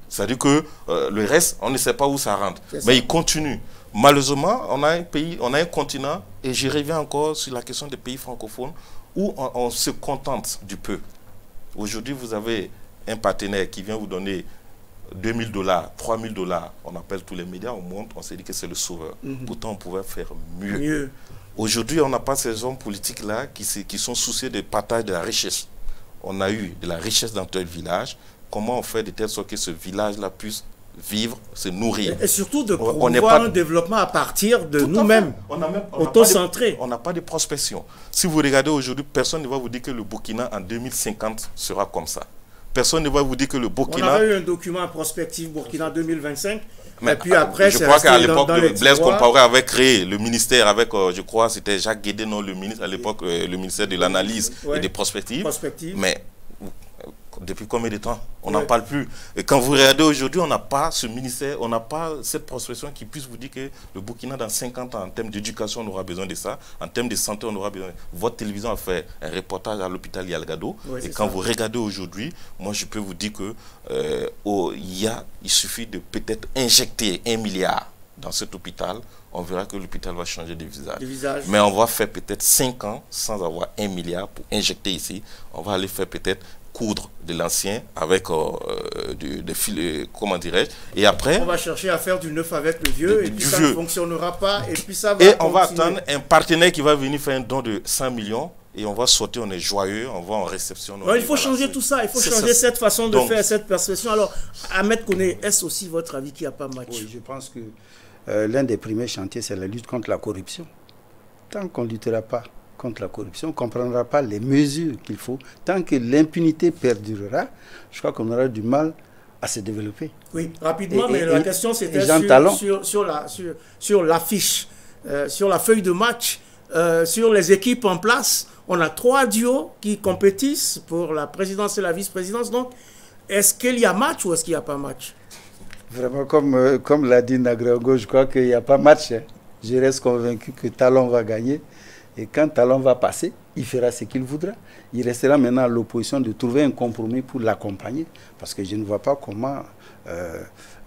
C'est-à-dire que le reste, on ne sait pas où ça rentre. Mais ils continuent. Malheureusement, on a un pays, on a un continent, et j'y reviens encore sur la question des pays francophones, où on se contente du peu. Aujourd'hui, vous avez un partenaire qui vient vous donner $2000, $3000. On appelle tous les médias, on monte, on s'est dit que c'est le sauveur. Pourtant, on pouvait faire mieux. Aujourd'hui, on n'a pas ces hommes politiques-là qui sont souciés du partage de la richesse. On a eu de la richesse dans tel village. Comment on fait de telle sorte que ce village-là puisse vivre, se nourrir. Et surtout de promouvoir un développement à partir de nous-mêmes, auto-centrés. On n'a pas de prospection. Si vous regardez aujourd'hui, personne ne va vous dire que le Burkina en 2050 sera comme ça. Personne ne va vous dire que le Burkina... On avait eu un document prospectif Burkina 2025. Mais et puis après, je crois qu'à l'époque, Blaise Compaoré avait créé le ministère avec, je crois, c'était Jacques Guédé, non, le ministre, à l'époque, le ministère de l'analyse et des prospectives. Mais depuis combien de temps? On n'en parle plus. Et quand vous regardez aujourd'hui, on n'a pas ce ministère, on n'a pas cette prospection qui puisse vous dire que le Burkina, dans 50 ans, en termes d'éducation, on aura besoin de ça. En termes de santé, on aura besoin. Votre télévision a fait un reportage à l'hôpital Yalgado. Et quand vous regardez aujourd'hui, moi, je peux vous dire que il suffit de peut-être injecter 1 milliard dans cet hôpital. On verra que l'hôpital va changer de visage. Mais on va faire peut-être 5 ans sans avoir 1 milliard pour injecter ici. On va aller faire peut-être coudre de l'ancien avec des fils, comment dirais-je, et après... On va chercher à faire du neuf avec le vieux, et puis ça ne fonctionnera pas, et puis ça va Et continuer. on va attendre un partenaire qui va venir faire un don de 100 millions, et on va sauter, on est joyeux, on va en réception. Il faut changer tout ça, il faut changer cette façon de faire, cette perception. Alors, Ahmed Koné, est-ce aussi votre avis qu'il n'y a pas match? Oui, je pense que l'un des premiers chantiers, c'est la lutte contre la corruption. Tant qu'on ne luttera pas contre la corruption, on ne comprendra pas les mesures qu'il faut. Tant que l'impunité perdurera, je crois qu'on aura du mal à se développer. Oui, rapidement, mais la question c'était sur l'affiche, sur la feuille de match, sur les équipes en place. On a 3 duos qui compétissent pour la présidence et la vice-présidence. Donc, est-ce qu'il y a match ou est-ce qu'il n'y a pas match? Vraiment, comme l'a dit Nagrago, je crois qu'il n'y a pas match. Hein. Je reste convaincu que Talon va gagner. Et quand Talon va passer, il fera ce qu'il voudra. Il restera maintenant à l'opposition de trouver un compromis pour l'accompagner. Parce que je ne vois pas comment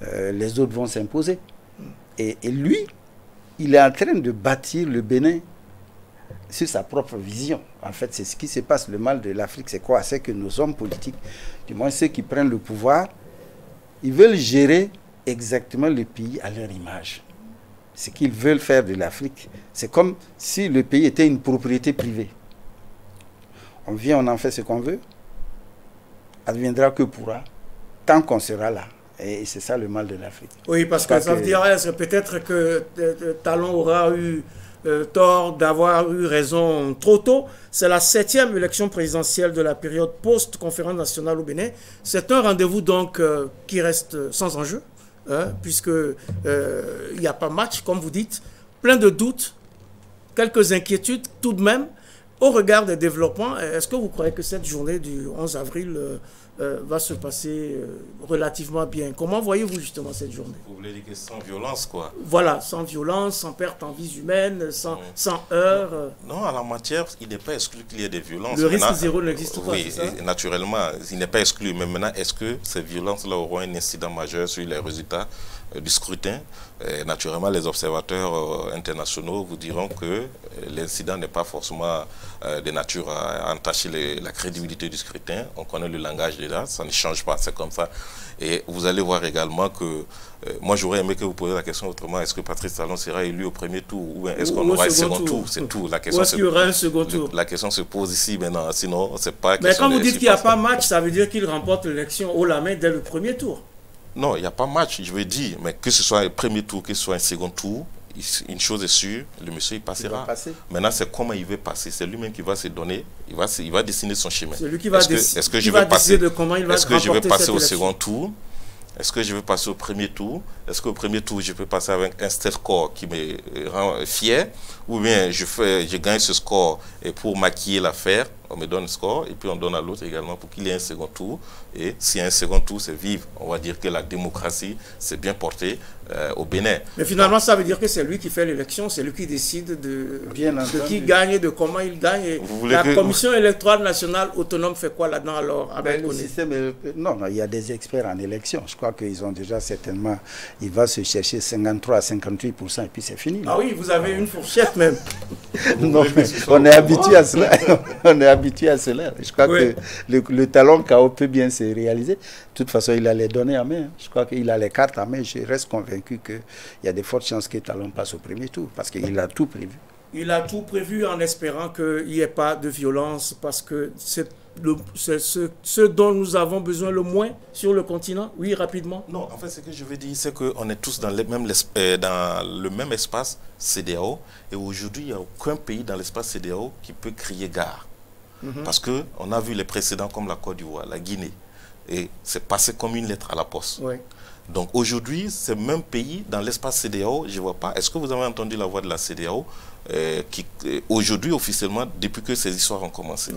les autres vont s'imposer. Et lui, il est en train de bâtir le Bénin sur sa propre vision. En fait, c'est ce qui se passe. Le mal de l'Afrique, c'est quoi? C'est que nos hommes politiques, du moins ceux qui prennent le pouvoir, ils veulent gérer exactement le pays à leur image. Ce qu'ils veulent faire de l'Afrique, c'est comme si le pays était une propriété privée. On vient, on en fait ce qu'on veut, adviendra que pourra, tant qu'on sera là. Et c'est ça le mal de l'Afrique. Oui, parce que ça veut dire peut-être que Talon aura eu tort d'avoir eu raison trop tôt. C'est la 7e élection présidentielle de la période post-conférence nationale au Bénin. C'est un rendez-vous donc qui reste sans enjeu, hein, puisque il n'y a pas match, comme vous dites, plein de doutes, quelques inquiétudes tout de même. Au regard des développements, est-ce que vous croyez que cette journée du 11 avril va se passer relativement bien? Comment voyez-vous justement cette journée? Vous voulez dire que sans violence, quoi? Voilà, sans violence, sans perte en vies humaines, sans heurts. Non, en la matière, il n'est pas exclu qu'il y ait des violences. Le risque zéro n'existe pas, oui, c'est ça? Naturellement, il n'est pas exclu. Mais maintenant, est-ce que ces violences-là auront un incident majeur sur les résultats du scrutin? Naturellement, les observateurs internationaux vous diront que l'incident n'est pas forcément de nature à entacher la crédibilité du scrutin. On connaît le langage déjà, ça ne change pas, c'est comme ça. Et vous allez voir également que, moi j'aurais aimé que vous posiez la question autrement, est-ce que Patrice Talon sera élu au premier tour ou est-ce qu'on aura un second tour? C'est tout. La question, ou est-ce qu'il y aura un second tour? La question se pose ici maintenant, sinon c'est pas... Mais quand vous dites qu'il n'y a pas match, ça veut dire qu'il remporte l'élection haut la main dès le premier tour. Non, il n'y a pas match, je veux dire, mais que ce soit un premier tour, que ce soit un second tour, une chose est sûre, le monsieur il passera. Maintenant, c'est comment il veut passer. C'est lui-même qui va se donner, il va dessiner son chemin. C'est lui qui va décider de comment il va remporter cette élection. Est-ce que je vais passer au second tour? Est-ce que je vais passer au premier tour? Est-ce qu'au premier tour, je peux passer avec un score qui me rend fier? Ou bien je gagne ce score et pour maquiller l'affaire, on me donne un score et puis on donne à l'autre également pour qu'il y ait un second tour. Et s'il y a un second tour, c'est vivre. On va dire que la démocratie s'est bien portée au Bénin. Mais finalement, ça veut dire que c'est lui qui fait l'élection, c'est lui qui décide de qui gagne et de comment il gagne. Et la Commission électorale nationale autonome fait quoi là-dedans alors? Le système, non, il y a des experts en élection. Je crois qu'ils ont déjà certainement, il va se chercher 53 à 58% et puis c'est fini. Ah oui, vous avez une fourchette même. Non, on est habitué à cela. On est habitué à cela. Je crois que le talon KO peut bien se réaliser. De toute façon, il a les données en main. Je crois qu'il a les cartes en main. Je reste convaincu qu'il y a de fortes chances que Talon passe au premier tour parce qu'il a tout prévu. Il a tout prévu en espérant qu'il n'y ait pas de violence parce que c'est ce dont nous avons besoin le moins sur le continent. Oui, rapidement. Non, en fait, ce que je veux dire, c'est qu'on est tous dans le même espace CEDEAO et aujourd'hui, il n'y a aucun pays dans l'espace CEDEAO qui peut crier gare. Parce qu'on a vu les précédents comme la Côte d'Ivoire, la Guinée, et c'est passé comme une lettre à la poste. Oui. Donc aujourd'hui, ces mêmes pays dans l'espace CEDEAO, je ne vois pas. Est-ce que vous avez entendu la voix de la CEDEAO qui aujourd'hui, officiellement, depuis que ces histoires ont commencé?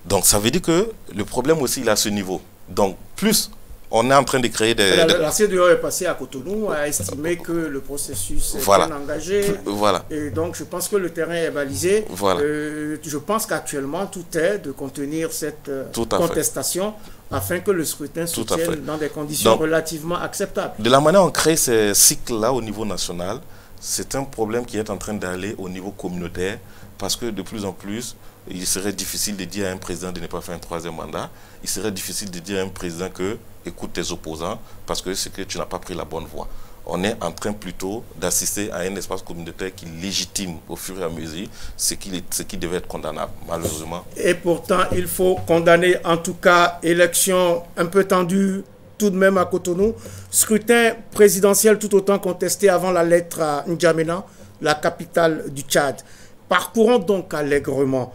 Donc ça veut dire que le problème aussi, il est à ce niveau. Donc plus on est en train de créer des... La CEDEAO est passée à Cotonou, a estimé que le processus est bien engagé. Voilà. Et donc je pense que le terrain est balisé. Voilà. Je pense qu'actuellement, tout est de contenir cette contestation afin que le scrutin se tienne dans des conditions relativement acceptables. De la manière dont on crée ces cycles-là au niveau national, c'est un problème qui est en train d'aller au niveau communautaire parce que de plus en plus, il serait difficile de dire à un président de ne pas faire un troisième mandat. Il serait difficile de dire à un président que écoute tes opposants parce que c'est que tu n'as pas pris la bonne voie. On est en train plutôt d'assister à un espace communautaire qui légitime au fur et à mesure ce qui devait être condamnable, malheureusement. Et pourtant, il faut condamner, en tout cas, élection un peu tendue, tout de même à Cotonou, scrutin présidentiel tout autant contesté avant la lettre à N'Djamena, la capitale du Tchad. Parcourons donc allègrement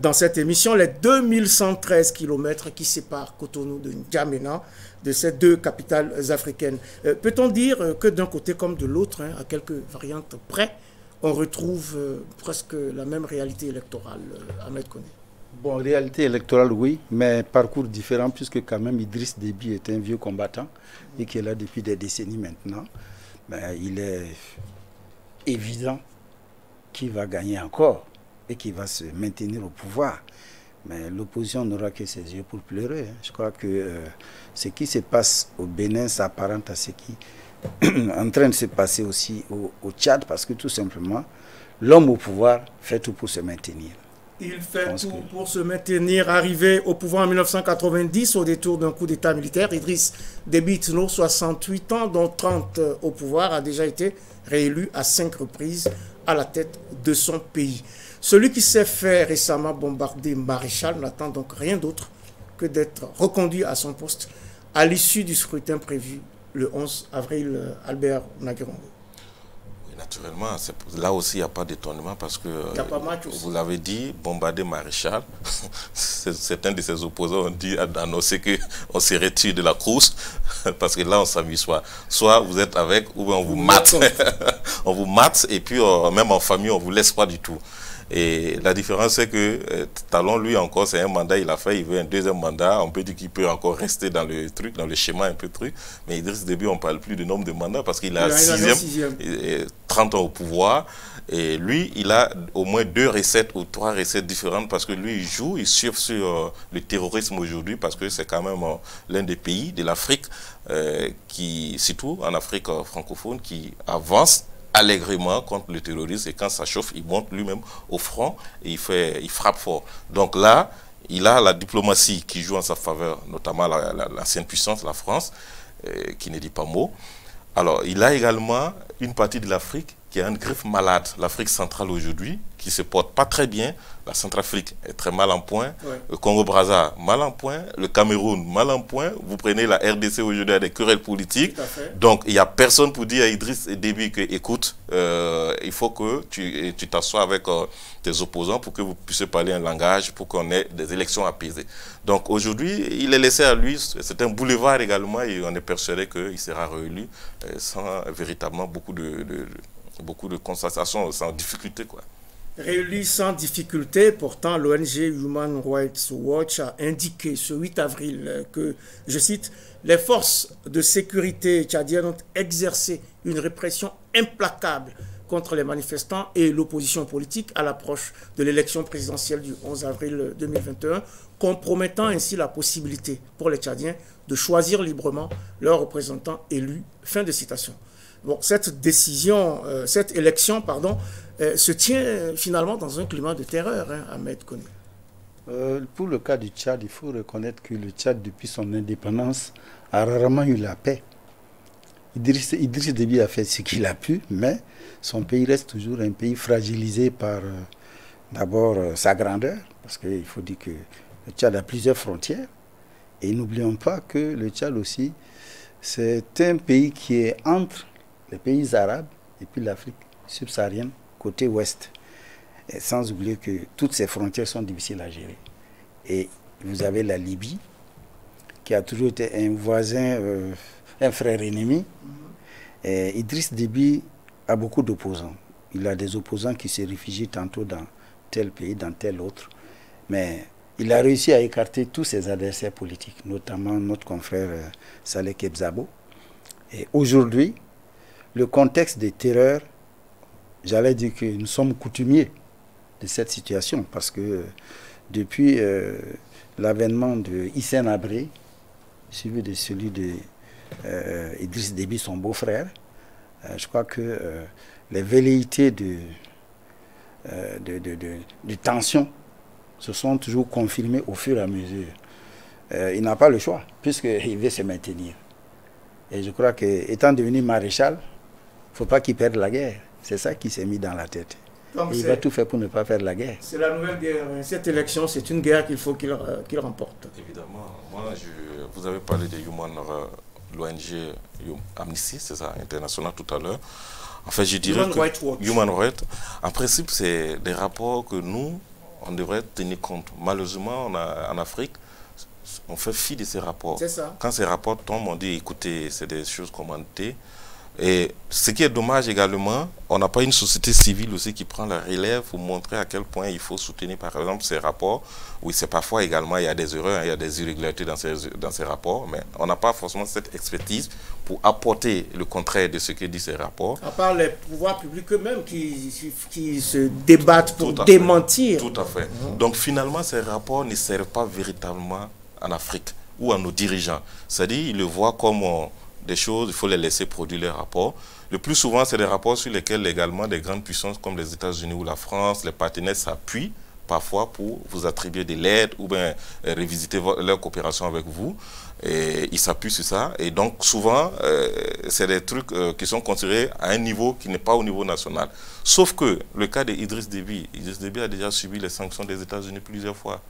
dans cette émission les 2113 kilomètres qui séparent Cotonou de N'Djamena, de ces deux capitales africaines. Peut-on dire que d'un côté comme de l'autre, à quelques variantes près, on retrouve presque la même réalité électorale, Ahmed Koné? Bon, réalité électorale, oui, mais parcours différent, puisque quand même Idriss Déby est un vieux combattant et qui est là depuis des décennies maintenant. Mais il est évident qu'il va gagner encore et qu'il va se maintenir au pouvoir. Mais l'opposition n'aura que ses yeux pour pleurer. Je crois que ce qui se passe au Bénin s'apparente à ce qui est en train de se passer aussi au Tchad, parce que tout simplement, l'homme au pouvoir fait tout pour se maintenir. Il fait tout pour se maintenir. Arrivé au pouvoir en 1990 au détour d'un coup d'État militaire, Idriss Déby Itno, 68 ans, dont 30 au pouvoir, a déjà été réélu à 5 reprises à la tête de son pays. Celui qui s'est fait récemment bombarder maréchal n'attend donc rien d'autre que d'être reconduit à son poste à l'issue du scrutin prévu le 11 avril, Albert Naguerongo. Naturellement, là aussi, il n'y a pas d'étonnement parce que, vous l'avez dit, bombarder maréchal, certains de ses opposants ont dit, annoncé qu'on se retire de la course parce que là, on ne s'amuse pas. Soit vous êtes avec ou on vous mate. On vous mate et puis même en famille, on ne vous laisse pas du tout. Et la différence, c'est que Talon, lui encore, c'est un mandat, il a fait, il veut un deuxième mandat. On peut dire qu'il peut encore rester dans le truc, dans le schéma un peu truc. Mais Idriss Déby, on ne parle plus du nombre de mandats parce qu'il a 30 ans au pouvoir. Et lui, il a au moins 2 recettes ou 3 recettes différentes parce que lui, il joue, il surfe sur le terrorisme aujourd'hui parce que c'est quand même l'un des pays de l'Afrique qui, surtout en Afrique francophone, qui avance allègrement contre le terrorisme, et quand ça chauffe, il monte lui-même au front et il frappe fort. Donc là, il a la diplomatie qui joue en sa faveur, notamment l'ancienne puissance, la France, qui ne dit pas mot. Alors, il a également une partie de l'Afrique qui a une griffe malade, l'Afrique centrale aujourd'hui, qui ne se porte pas très bien. La Centrafrique est très mal en point. Ouais. Le Congo-Brazzaville, mal en point. Le Cameroun, mal en point. Vous prenez la RDC aujourd'hui à des querelles politiques. Donc, il n'y a personne pour dire à Idriss Déby que, écoute, il faut que tu t'assoies avec tes opposants pour que vous puissiez parler un langage, pour qu'on ait des élections apaisées. Donc, aujourd'hui, il est laissé à lui. C'est un boulevard également et on est persuadé qu'il sera réélu sans véritablement beaucoup de constatation, sans difficulté, quoi. Réélu sans difficulté, pourtant l'ONG Human Rights Watch a indiqué ce 8 avril que, je cite, les forces de sécurité tchadiennes ont exercé une répression implacable contre les manifestants et l'opposition politique à l'approche de l'élection présidentielle du 11 avril 2021, compromettant ainsi la possibilité pour les Tchadiens de choisir librement leurs représentants élus. Fin de citation. Bon, cette décision, cette élection, pardon, se tient finalement dans un climat de terreur, Ahmed Koné. Pour le cas du Tchad, il faut reconnaître que le Tchad, depuis son indépendance, a rarement eu la paix. Idriss Déby a fait ce qu'il a pu, mais son pays reste toujours un pays fragilisé par d'abord sa grandeur, parce qu'il faut dire que le Tchad a plusieurs frontières, et n'oublions pas que le Tchad aussi, c'est un pays qui est entre les pays arabes et puis l'Afrique subsaharienne, côté ouest. Et sans oublier que toutes ces frontières sont difficiles à gérer. Et vous avez la Libye, qui a toujours été un voisin, un frère ennemi. Et Idriss Déby a beaucoup d'opposants. Il a des opposants qui se réfugient tantôt dans tel pays, dans tel autre. Mais il a réussi à écarter tous ses adversaires politiques, notamment notre confrère Saleh Kebzabo. Et aujourd'hui, le contexte de terreur, j'allais dire que nous sommes coutumiers de cette situation parce que depuis l'avènement de Hissène Habré, suivi de celui de Idriss Déby, son beau-frère, je crois que les velléités de tensions se sont toujours confirmées au fur et à mesure. Il n'a pas le choix, puisqu'il veut se maintenir. Et je crois qu'étant devenu maréchal, il ne faut pas qu'il perde la guerre. C'est ça qui s'est mis dans la tête. Et il va tout faire pour ne pas faire la guerre. C'est la nouvelle guerre. Cette élection, c'est une guerre qu'il faut qu'il remporte. Évidemment. Moi, vous avez parlé de l'ONG Amnesty, c'est ça, international tout à l'heure. En fait, je dirais Human Rights. En principe, c'est des rapports que nous, on devrait tenir compte. Malheureusement, en Afrique, on fait fi de ces rapports. C'est ça. Quand ces rapports tombent, on dit, écoutez, c'est des choses commentées. Et ce qui est dommage également, on n'a pas une société civile aussi qui prend la relève pour montrer à quel point il faut soutenir par exemple ces rapports. Oui, c'est parfois également, il y a des erreurs, il y a des irrégularités dans ces rapports, mais on n'a pas forcément cette expertise pour apporter le contraire de ce que disent ces rapports. À part les pouvoirs publics eux-mêmes qui se débattent pour démentir. Tout à fait. Donc finalement, ces rapports ne servent pas véritablement en Afrique ou à nos dirigeants. C'est-à-dire, ils le voient comme des choses, il faut les laisser produire les rapports. Le plus souvent, c'est des rapports sur lesquels également des grandes puissances comme les États-Unis ou la France, les partenaires s'appuient parfois pour vous attribuer de l'aide ou bien revisiter leur coopération avec vous. Et ils s'appuient sur ça. Et donc, souvent, c'est des trucs qui sont considérés à un niveau qui n'est pas au niveau national. Sauf que le cas d'Idriss Déby, Idriss Déby a déjà subi les sanctions des États-Unis plusieurs fois.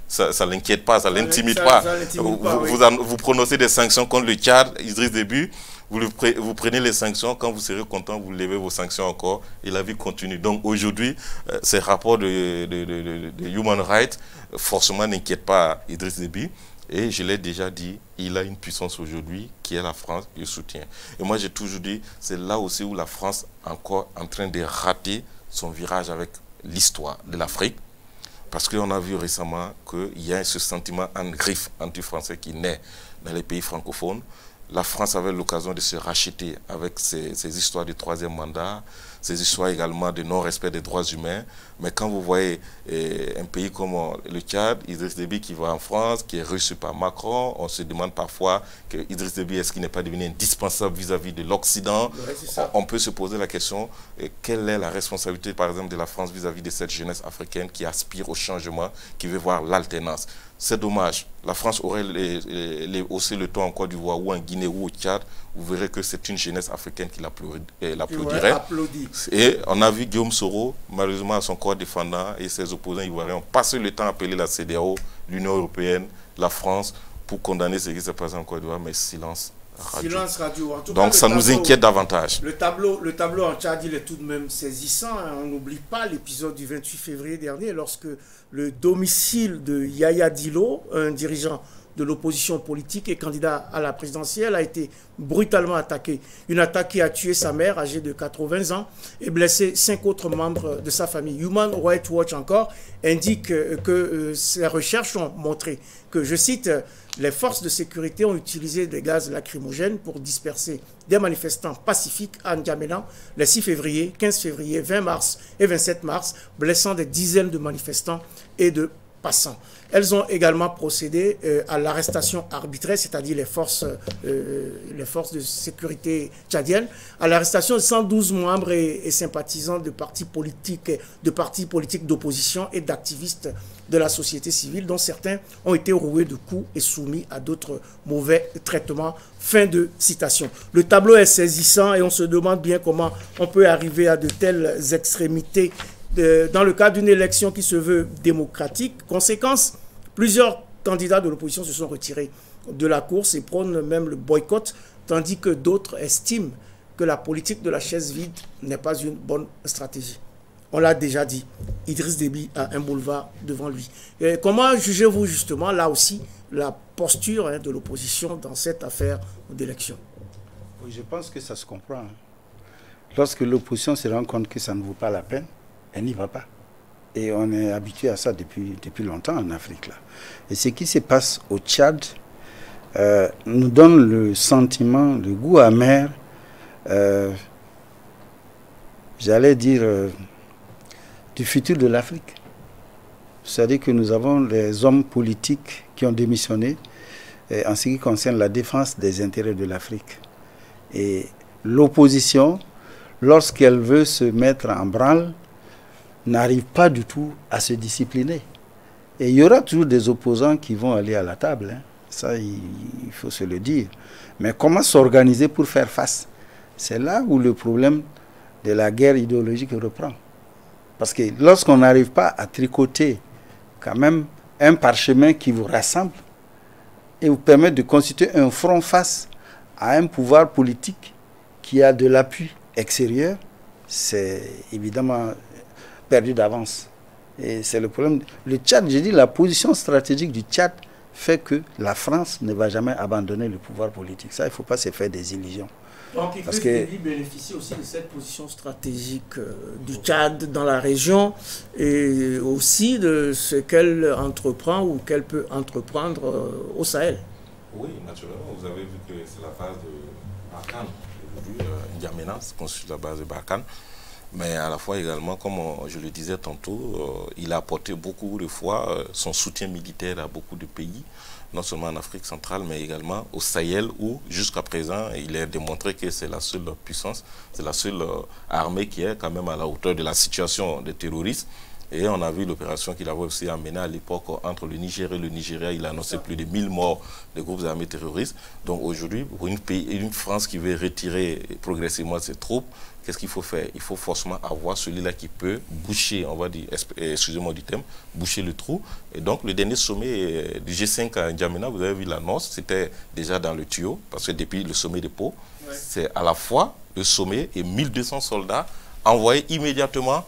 Ça ne l'inquiète pas, ça ne l'intimide pas. Vous prononcez des sanctions contre le Tchad, Idriss Déby, vous prenez les sanctions, quand vous serez content, vous levez vos sanctions encore et la vie continue. Donc aujourd'hui, ces rapports de Human Rights, forcément, n'inquiètent pas Idriss Déby. Et je l'ai déjà dit, il a une puissance aujourd'hui qui est la France, il soutient. Et moi, j'ai toujours dit, c'est là aussi où la France est encore en train de rater son virage avec l'histoire de l'Afrique. Parce qu'on a vu récemment qu'il y a ce sentiment en griffe anti-français qui naît dans les pays francophones. La France avait l'occasion de se racheter avec ces histoires de troisième mandat, ces histoires également de non-respect des droits humains. Mais quand vous voyez un pays comme le Tchad, Idriss Déby qui va en France, qui est reçu par Macron, on se demande parfois que Idriss Déby, est-ce qu'il n'est pas devenu indispensable vis-à-vis de l'Occident? On peut se poser la question, quelle est la responsabilité par exemple de la France vis-à-vis de cette jeunesse africaine qui aspire au changement, qui veut voir l'alternance? C'est dommage. La France aurait haussé le ton en Côte d'Ivoire ou en Guinée ou au Tchad. Vous verrez que c'est une jeunesse africaine qui l'applaudirait. Et on a vu Guillaume Soro, malheureusement à son corps défendant et ses opposants ivoiriens, passer le temps à appeler la CEDEAO, l'Union européenne, la France, pour condamner ce qui s'est passé en Côte d'Ivoire, mais silence radio. Silence radio. En tout Donc cas, ça nous inquiète davantage. Le tableau en Tchad, il est tout de même saisissant. On n'oublie pas l'épisode du 28 février dernier, lorsque le domicile de Yaya Dillo, un dirigeant de l'opposition politique et candidat à la présidentielle, a été brutalement attaqué. Une attaque qui a tué sa mère, âgée de 80 ans, et blessé 5 autres membres de sa famille. Human Rights Watch encore indique que ces recherches ont montré que, je cite, les forces de sécurité ont utilisé des gaz lacrymogènes pour disperser des manifestants pacifiques à N'Djamena les 6 février, 15 février, 20 mars et 27 mars, blessant des dizaines de manifestants et de passants. Elles ont également procédé à l'arrestation arbitraire, c'est-à-dire les forces de sécurité tchadiennes, à l'arrestation de 112 membres et sympathisants de partis politiques d'opposition et d'activistes de la société civile, dont certains ont été roués de coups et soumis à d'autres mauvais traitements. Fin de citation. Le tableau est saisissant et on se demande bien comment on peut arriver à de telles extrémités dans le cadre d'une élection qui se veut démocratique. Conséquence, plusieurs candidats de l'opposition se sont retirés de la course et prônent même le boycott, tandis que d'autres estiment que la politique de la chaise vide n'est pas une bonne stratégie. On l'a déjà dit, Idriss Déby a un boulevard devant lui. Et comment jugez-vous justement, là aussi, la posture de l'opposition dans cette affaire d'élection? Oui, je pense que ça se comprend. Lorsque l'opposition se rend compte que ça ne vaut pas la peine, elle n'y va pas. Et on est habitué à ça depuis longtemps en Afrique, là. Et ce qui se passe au Tchad nous donne le sentiment, le goût amer, j'allais dire, du futur de l'Afrique. C'est-à-dire que nous avons les hommes politiques qui ont démissionné en ce qui concerne la défense des intérêts de l'Afrique. Et l'opposition, lorsqu'elle veut se mettre en branle, n'arrivent pas du tout à se discipliner. Et il y aura toujours des opposants qui vont aller à la table. Hein. Ça, il faut se le dire. Mais comment s'organiser pour faire face? C'est là où le problème de la guerre idéologique reprend. Parce que lorsqu'on n'arrive pas à tricoter quand même un parchemin qui vous rassemble et vous permet de constituer un front face à un pouvoir politique qui a de l'appui extérieur, c'est évidemment perdu d'avance. Et c'est le problème. Le Tchad, j'ai dit, la position stratégique du Tchad fait que la France ne va jamais abandonner le pouvoir politique. Ça, il ne faut pas se faire des illusions. Donc, il faut bénéficier aussi de cette position stratégique du Tchad dans la région et aussi de ce qu'elle entreprend ou qu'elle peut entreprendre au Sahel. Oui, naturellement. Vous avez vu que c'est la base de Barkhane. Aujourd'hui, N'Djamena se constitue la base de Barkhane. Mais à la fois également, comme je le disais tantôt, il a apporté beaucoup de fois son soutien militaire à beaucoup de pays, non seulement en Afrique centrale, mais également au Sahel, où jusqu'à présent, il a démontré que c'est la seule puissance, c'est la seule armée qui est quand même à la hauteur de la situation des terroristes. Et on a vu l'opération qu'il avait aussi amenée à l'époque entre le Niger et le Nigeria. Il a annoncé plus de 1000 morts de groupes armés terroristes. Donc aujourd'hui, pour une France qui veut retirer progressivement ses troupes, qu'est-ce qu'il faut faire? Il faut forcément avoir celui-là qui peut boucher, on va dire, excusez-moi du terme, boucher le trou. Et donc le dernier sommet du G5 à N'Djamena, vous avez vu l'annonce, c'était déjà dans le tuyau, parce que depuis le sommet de Pau, c'est à la fois le sommet et 1200 soldats envoyés immédiatement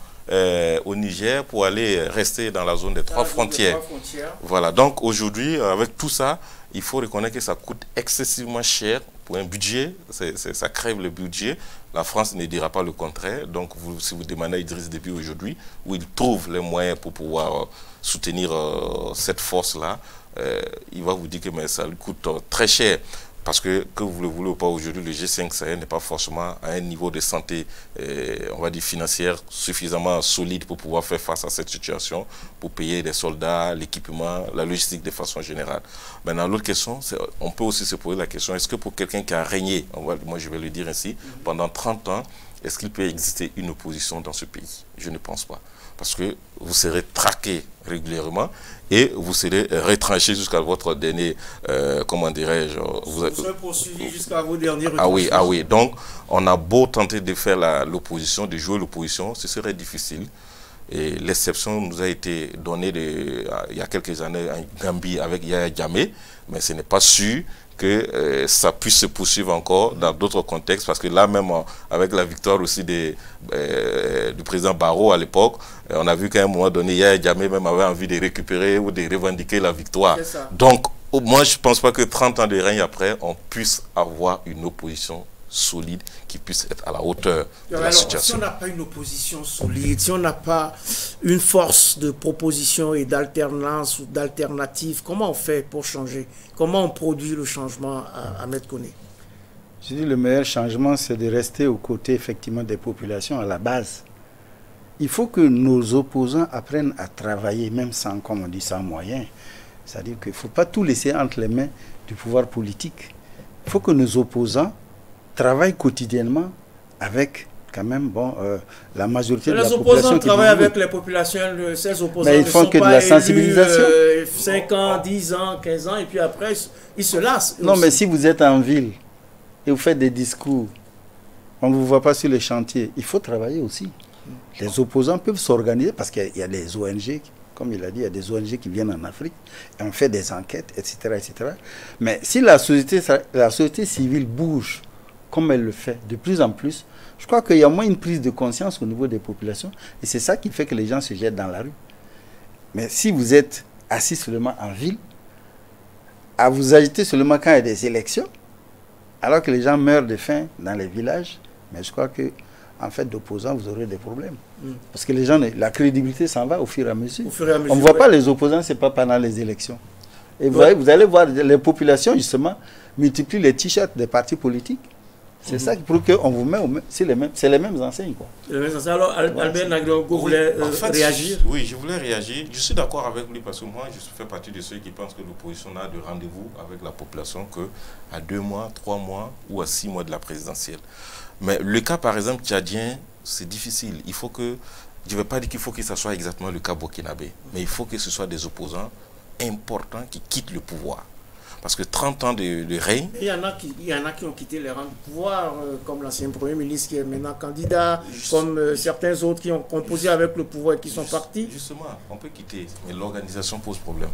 au Niger pour aller rester dans la zone des trois frontières. Voilà, donc aujourd'hui, avec tout ça, il faut reconnaître que ça coûte excessivement cher pour un budget, ça crève le budget. La France ne dira pas le contraire. Donc si vous demandez à Idriss Déby aujourd'hui, où il trouve les moyens pour pouvoir soutenir cette force-là, il va vous dire que mais ça lui coûte très cher. Parce que vous le voulez ou pas, aujourd'hui, le G5 Sahel n'est pas forcément à un niveau de santé, on va dire financière, suffisamment solide pour pouvoir faire face à cette situation, pour payer des soldats, l'équipement, la logistique de façon générale. Maintenant, l'autre question, on peut aussi se poser la question, est-ce que pour quelqu'un qui a régné, moi je vais le dire ainsi, pendant 30 ans, est-ce qu'il peut exister une opposition dans ce pays? Je ne pense pas. Parce que vous serez traqué régulièrement et vous serez retranché jusqu'à votre dernier, comment dirais-je... Vous serez poursuivi jusqu'à vos derniers retranchements. Ah oui. Donc, on a beau tenter de faire l'opposition, de jouer l'opposition, ce serait difficile. Et l'exception nous a été donnée il y a quelques années en Gambie avec Yahya Jammeh, mais ce n'est pas sûr que ça puisse se poursuivre encore dans d'autres contextes, parce que là même avec la victoire aussi du président Barrow à l'époque, on a vu qu'à un moment donné, Yahya Jammeh même avait envie de récupérer ou de revendiquer la victoire. Donc moi je ne pense pas que 30 ans de règne après, on puisse avoir une opposition solide qui puisse être à la hauteur de la situation. Si on n'a pas une opposition solide, si on n'a pas une force de proposition et d'alternance ou d'alternative, comment on fait pour changer? Comment on produit le changement à Ahmed Koné? Je dis le meilleur changement, c'est de rester aux côtés effectivement des populations à la base. Il faut que nos opposants apprennent à travailler, même sans, comme on dit, sans moyens. C'est-à-dire qu'il ne faut pas tout laisser entre les mains du pouvoir politique. Il faut que nos opposants travaillent quotidiennement avec quand même la majorité de la population. Les opposants travaillent avec les populations, ces opposants mais ils font que de la sensibilisation. 5 ans, 10 ans, 15 ans, et puis après, ils se lassent. Non, mais si vous êtes en ville et vous faites des discours, on ne vous voit pas sur les chantiers, il faut travailler aussi. Les opposants peuvent s'organiser parce qu'il y a des ONG, comme il a dit, il y a des ONG qui viennent en Afrique, et on fait des enquêtes, etc. etc. Mais si la société civile bouge, comme elle le fait de plus en plus, je crois qu'il y a moins une prise de conscience au niveau des populations. Et c'est ça qui fait que les gens se jettent dans la rue. Mais si vous êtes assis seulement en ville, à vous agiter seulement quand il y a des élections, alors que les gens meurent de faim dans les villages, mais je crois que en fait, d'opposants, vous aurez des problèmes. Parce que les gens, la crédibilité s'en va au fur et à mesure. On ne voit pas les opposants, ce n'est pas pendant les élections. Et vous allez voir, les populations, justement, multiplient les t-shirts des partis politiques. C'est ça qui prouve qu'on vous met c'est les mêmes enseignes. Quoi. Alors, Albert Nagrogo voulait réagir. Oui, je voulais réagir. Je suis d'accord avec lui parce que moi, je fais partie de ceux qui pensent que l'opposition n'a de rendez-vous avec la population qu'à 2 mois, 3 mois ou à 6 mois de la présidentielle. Mais le cas, par exemple, tchadien, c'est difficile. Il faut que je ne vais pas dire qu'il faut que ce soit exactement le cas burkinabé, mais il faut que ce soit des opposants importants qui quittent le pouvoir. Parce que 30 ans de règne... Il y en a qui ont quitté les rangs du pouvoir, comme l'ancien Premier ministre qui est maintenant candidat, comme certains autres qui ont composé avec le pouvoir et qui sont partis. Justement, on peut quitter, mais l'organisation pose problème.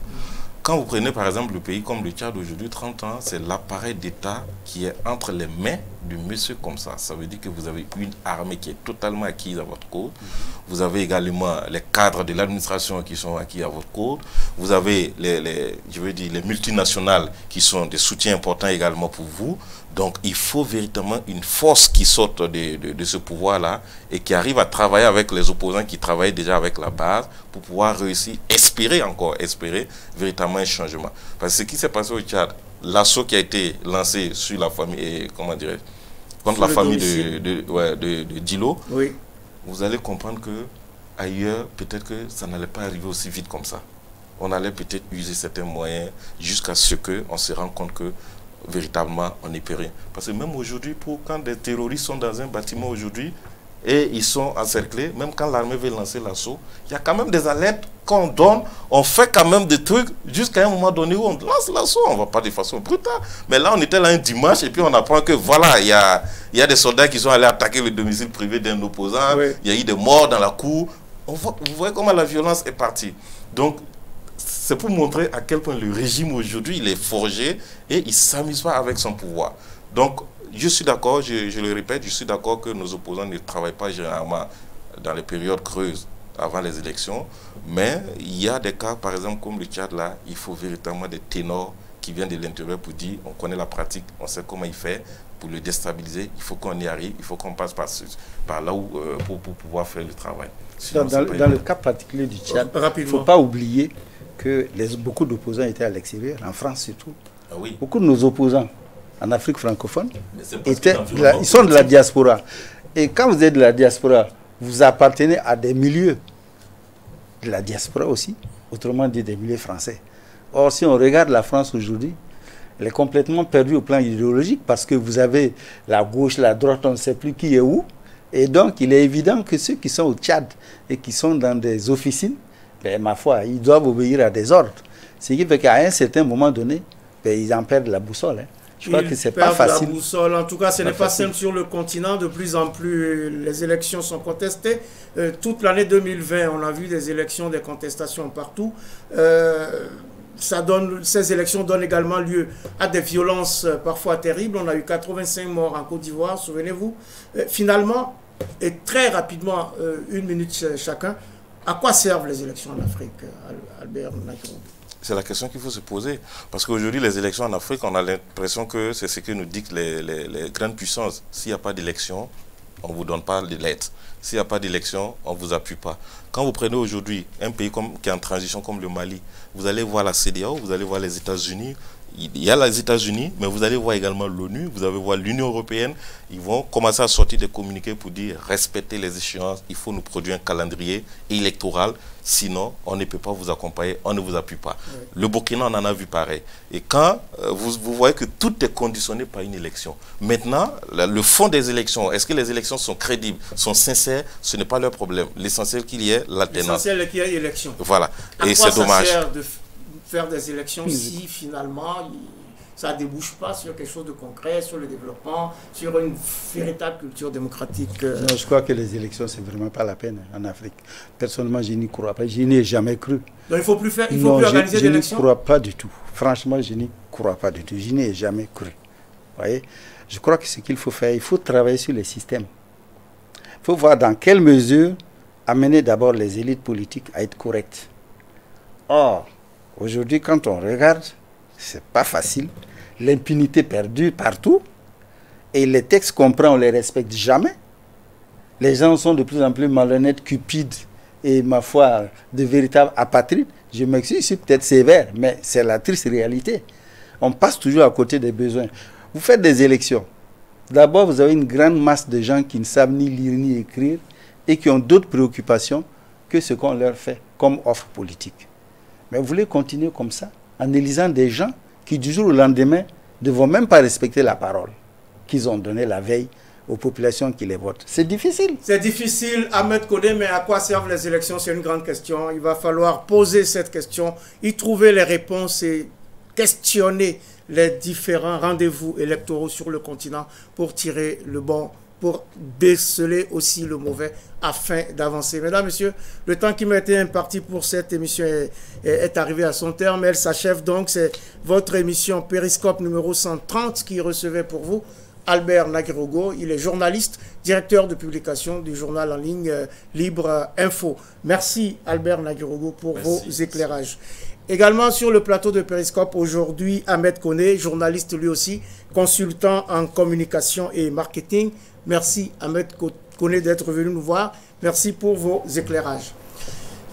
Quand vous prenez par exemple le pays comme le Tchad aujourd'hui, 30 ans, c'est l'appareil d'État qui est entre les mains du monsieur comme ça. Ça veut dire que vous avez une armée qui est totalement acquise à votre côte. Vous avez également les cadres de l'administration qui sont acquis à votre côte. Vous avez les multinationales qui sont des soutiens importants également pour vous. Donc il faut véritablement une force qui sorte de ce pouvoir-là et qui arrive à travailler avec les opposants qui travaillent déjà avec la base pour pouvoir réussir, espérer véritablement un changement. Parce que ce qui s'est passé au Tchad, l'assaut qui a été lancé sur la famille, comment dirais-je, contre la famille de Dilo, oui. Vous allez comprendre que ailleurs, peut-être que ça n'allait pas arriver aussi vite comme ça. On allait peut-être user certains moyens jusqu'à ce qu'on se rende compte que véritablement on est péré. Parce que même aujourd'hui, quand des terroristes sont dans un bâtiment aujourd'hui et ils sont encerclés, même quand l'armée veut lancer l'assaut, il y a quand même des alertes qu'on donne, on fait quand même des trucs jusqu'à un moment donné où on lance l'assaut. On ne va pas de façon brutale. Mais là, on était là un dimanche et puis on apprend que voilà, il y a des soldats qui sont allés attaquer le domicile privé d'un opposant, oui. Il y a eu des morts dans la cour. Vous voyez comment la violence est partie. Donc, c'est pour montrer à quel point le régime aujourd'hui, il est forgé et il ne s'amuse pas avec son pouvoir. Donc, je suis d'accord, je le répète, je suis d'accord que nos opposants ne travaillent pas généralement dans les périodes creuses avant les élections, mais il y a des cas, par exemple, comme le Tchad, là, il faut véritablement des ténors qui viennent de l'intérieur pour dire, on connaît la pratique, on sait comment il fait, pour le déstabiliser, il faut qu'on y arrive, il faut qu'on passe par là où, pour pouvoir faire le travail. Sinon, dans le cas particulier du Tchad, il ne faut pas oublier que beaucoup d'opposants étaient à l'extérieur, en France surtout. Ah oui. Beaucoup de nos opposants en Afrique francophone ils sont de la diaspora. Et quand vous êtes de la diaspora, vous appartenez à des milieux de la diaspora aussi, autrement dit des milieux français. Or, si on regarde la France aujourd'hui, elle est complètement perdue au plan idéologique parce que vous avez la gauche, la droite, on ne sait plus qui est où. Et donc, il est évident que ceux qui sont au Tchad et qui sont dans des officines, ben, ma foi, ils doivent obéir à des ordres. Ce qui fait qu'à un certain moment donné, ben, ils en perdent la boussole. Hein. Je crois que c'est pas facile. La boussole. En tout cas, ce n'est pas simple sur le continent. De plus en plus, les élections sont contestées. Toute l'année 2020, on a vu des élections, des contestations partout. Ces élections donnent également lieu à des violences parfois terribles. On a eu 85 morts en Côte d'Ivoire, souvenez-vous. Finalement, et très rapidement, une minute chacun, à quoi servent les élections en Afrique, Albert Nairobi? C'est la question qu'il faut se poser. Parce qu'aujourd'hui, les élections en Afrique, on a l'impression que c'est ce que nous dictent les grandes puissances. S'il n'y a pas d'élection, on ne vous donne pas de l'aide. S'il n'y a pas d'élection, on ne vous appuie pas. Quand vous prenez aujourd'hui un pays qui est en transition comme le Mali, vous allez voir la CEDEAO, vous allez voir les États-Unis. Il y a les États-Unis, mais vous allez voir également l'ONU, vous allez voir l'Union européenne. Ils vont commencer à sortir des communiqués pour dire respectez les échéances, il faut nous produire un calendrier électoral, sinon on ne peut pas vous accompagner, on ne vous appuie pas. Oui. Le Burkina, on en a vu pareil. Et quand vous voyez que tout est conditionné par une élection. Maintenant, le fond des élections, est-ce que les élections sont crédibles, sont sincères? Ce n'est pas leur problème. L'essentiel qu'il y ait l'alternance. L'essentiel est qu'il y ait élection. Voilà. Et c'est dommage. Faire des élections si finalement ça ne débouche pas sur quelque chose de concret, sur le développement, sur une véritable culture démocratique. Non, je crois que les élections, c'est vraiment pas la peine en Afrique. Personnellement, je n'y crois pas. Je n'y ai jamais cru. Donc il ne faut plus faire, il faut plus organiser des élections. Je n'y crois pas du tout. Franchement, je n'y crois pas du tout. Je n'y ai jamais cru. Vous voyez, je crois que ce qu'il faut faire, il faut travailler sur les systèmes. Il faut voir dans quelle mesure amener d'abord les élites politiques à être correctes. Or, aujourd'hui, quand on regarde, c'est pas facile. L'impunité perdue partout. Et les textes qu'on prend, on ne les respecte jamais. Les gens sont de plus en plus malhonnêtes, cupides et, ma foi, de véritables apatrides. Je m'excuse, je suis peut-être sévère, mais c'est la triste réalité. On passe toujours à côté des besoins. Vous faites des élections. D'abord, vous avez une grande masse de gens qui ne savent ni lire ni écrire et qui ont d'autres préoccupations que ce qu'on leur fait comme offre politique. Mais vous voulez continuer comme ça, en élisant des gens qui, du jour au lendemain, ne vont même pas respecter la parole qu'ils ont donnée la veille aux populations qui les votent. C'est difficile. C'est difficile, Ahmed Kodé, mais à quoi servent les élections? C'est une grande question. Il va falloir poser cette question, y trouver les réponses et questionner les différents rendez-vous électoraux sur le continent pour tirer le bon, pour déceler aussi le mauvais afin d'avancer. Mesdames, Messieurs, le temps qui m'a été imparti pour cette émission est arrivé à son terme. Elle s'achève donc. C'est votre émission Périscope numéro 130 qui recevait pour vous Albert Nagirogo. Il est journaliste, directeur de publication du journal en ligne Libre Info. Merci Albert Nagirogo pour vos éclairages. Également sur le plateau de Périscope aujourd'hui, Ahmed Koné, journaliste lui aussi, consultant en communication et marketing. Merci Ahmed Koné d'être venu nous voir. Merci pour vos éclairages.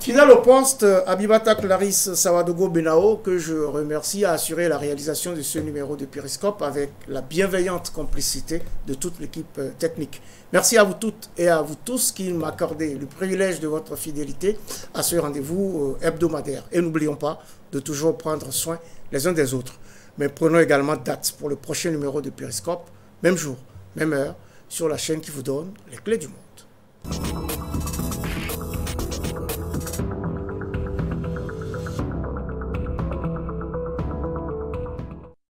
Fidèle au poste, Abibata Clarisse Sawadogo Benao, que je remercie, a assuré la réalisation de ce numéro de Périscope avec la bienveillante complicité de toute l'équipe technique. Merci à vous toutes et à vous tous qui m'accordez le privilège de votre fidélité à ce rendez-vous hebdomadaire. Et n'oublions pas de toujours prendre soin les uns des autres. Mais prenons également date pour le prochain numéro de Périscope, même jour, même heure, sur la chaîne qui vous donne les clés du monde.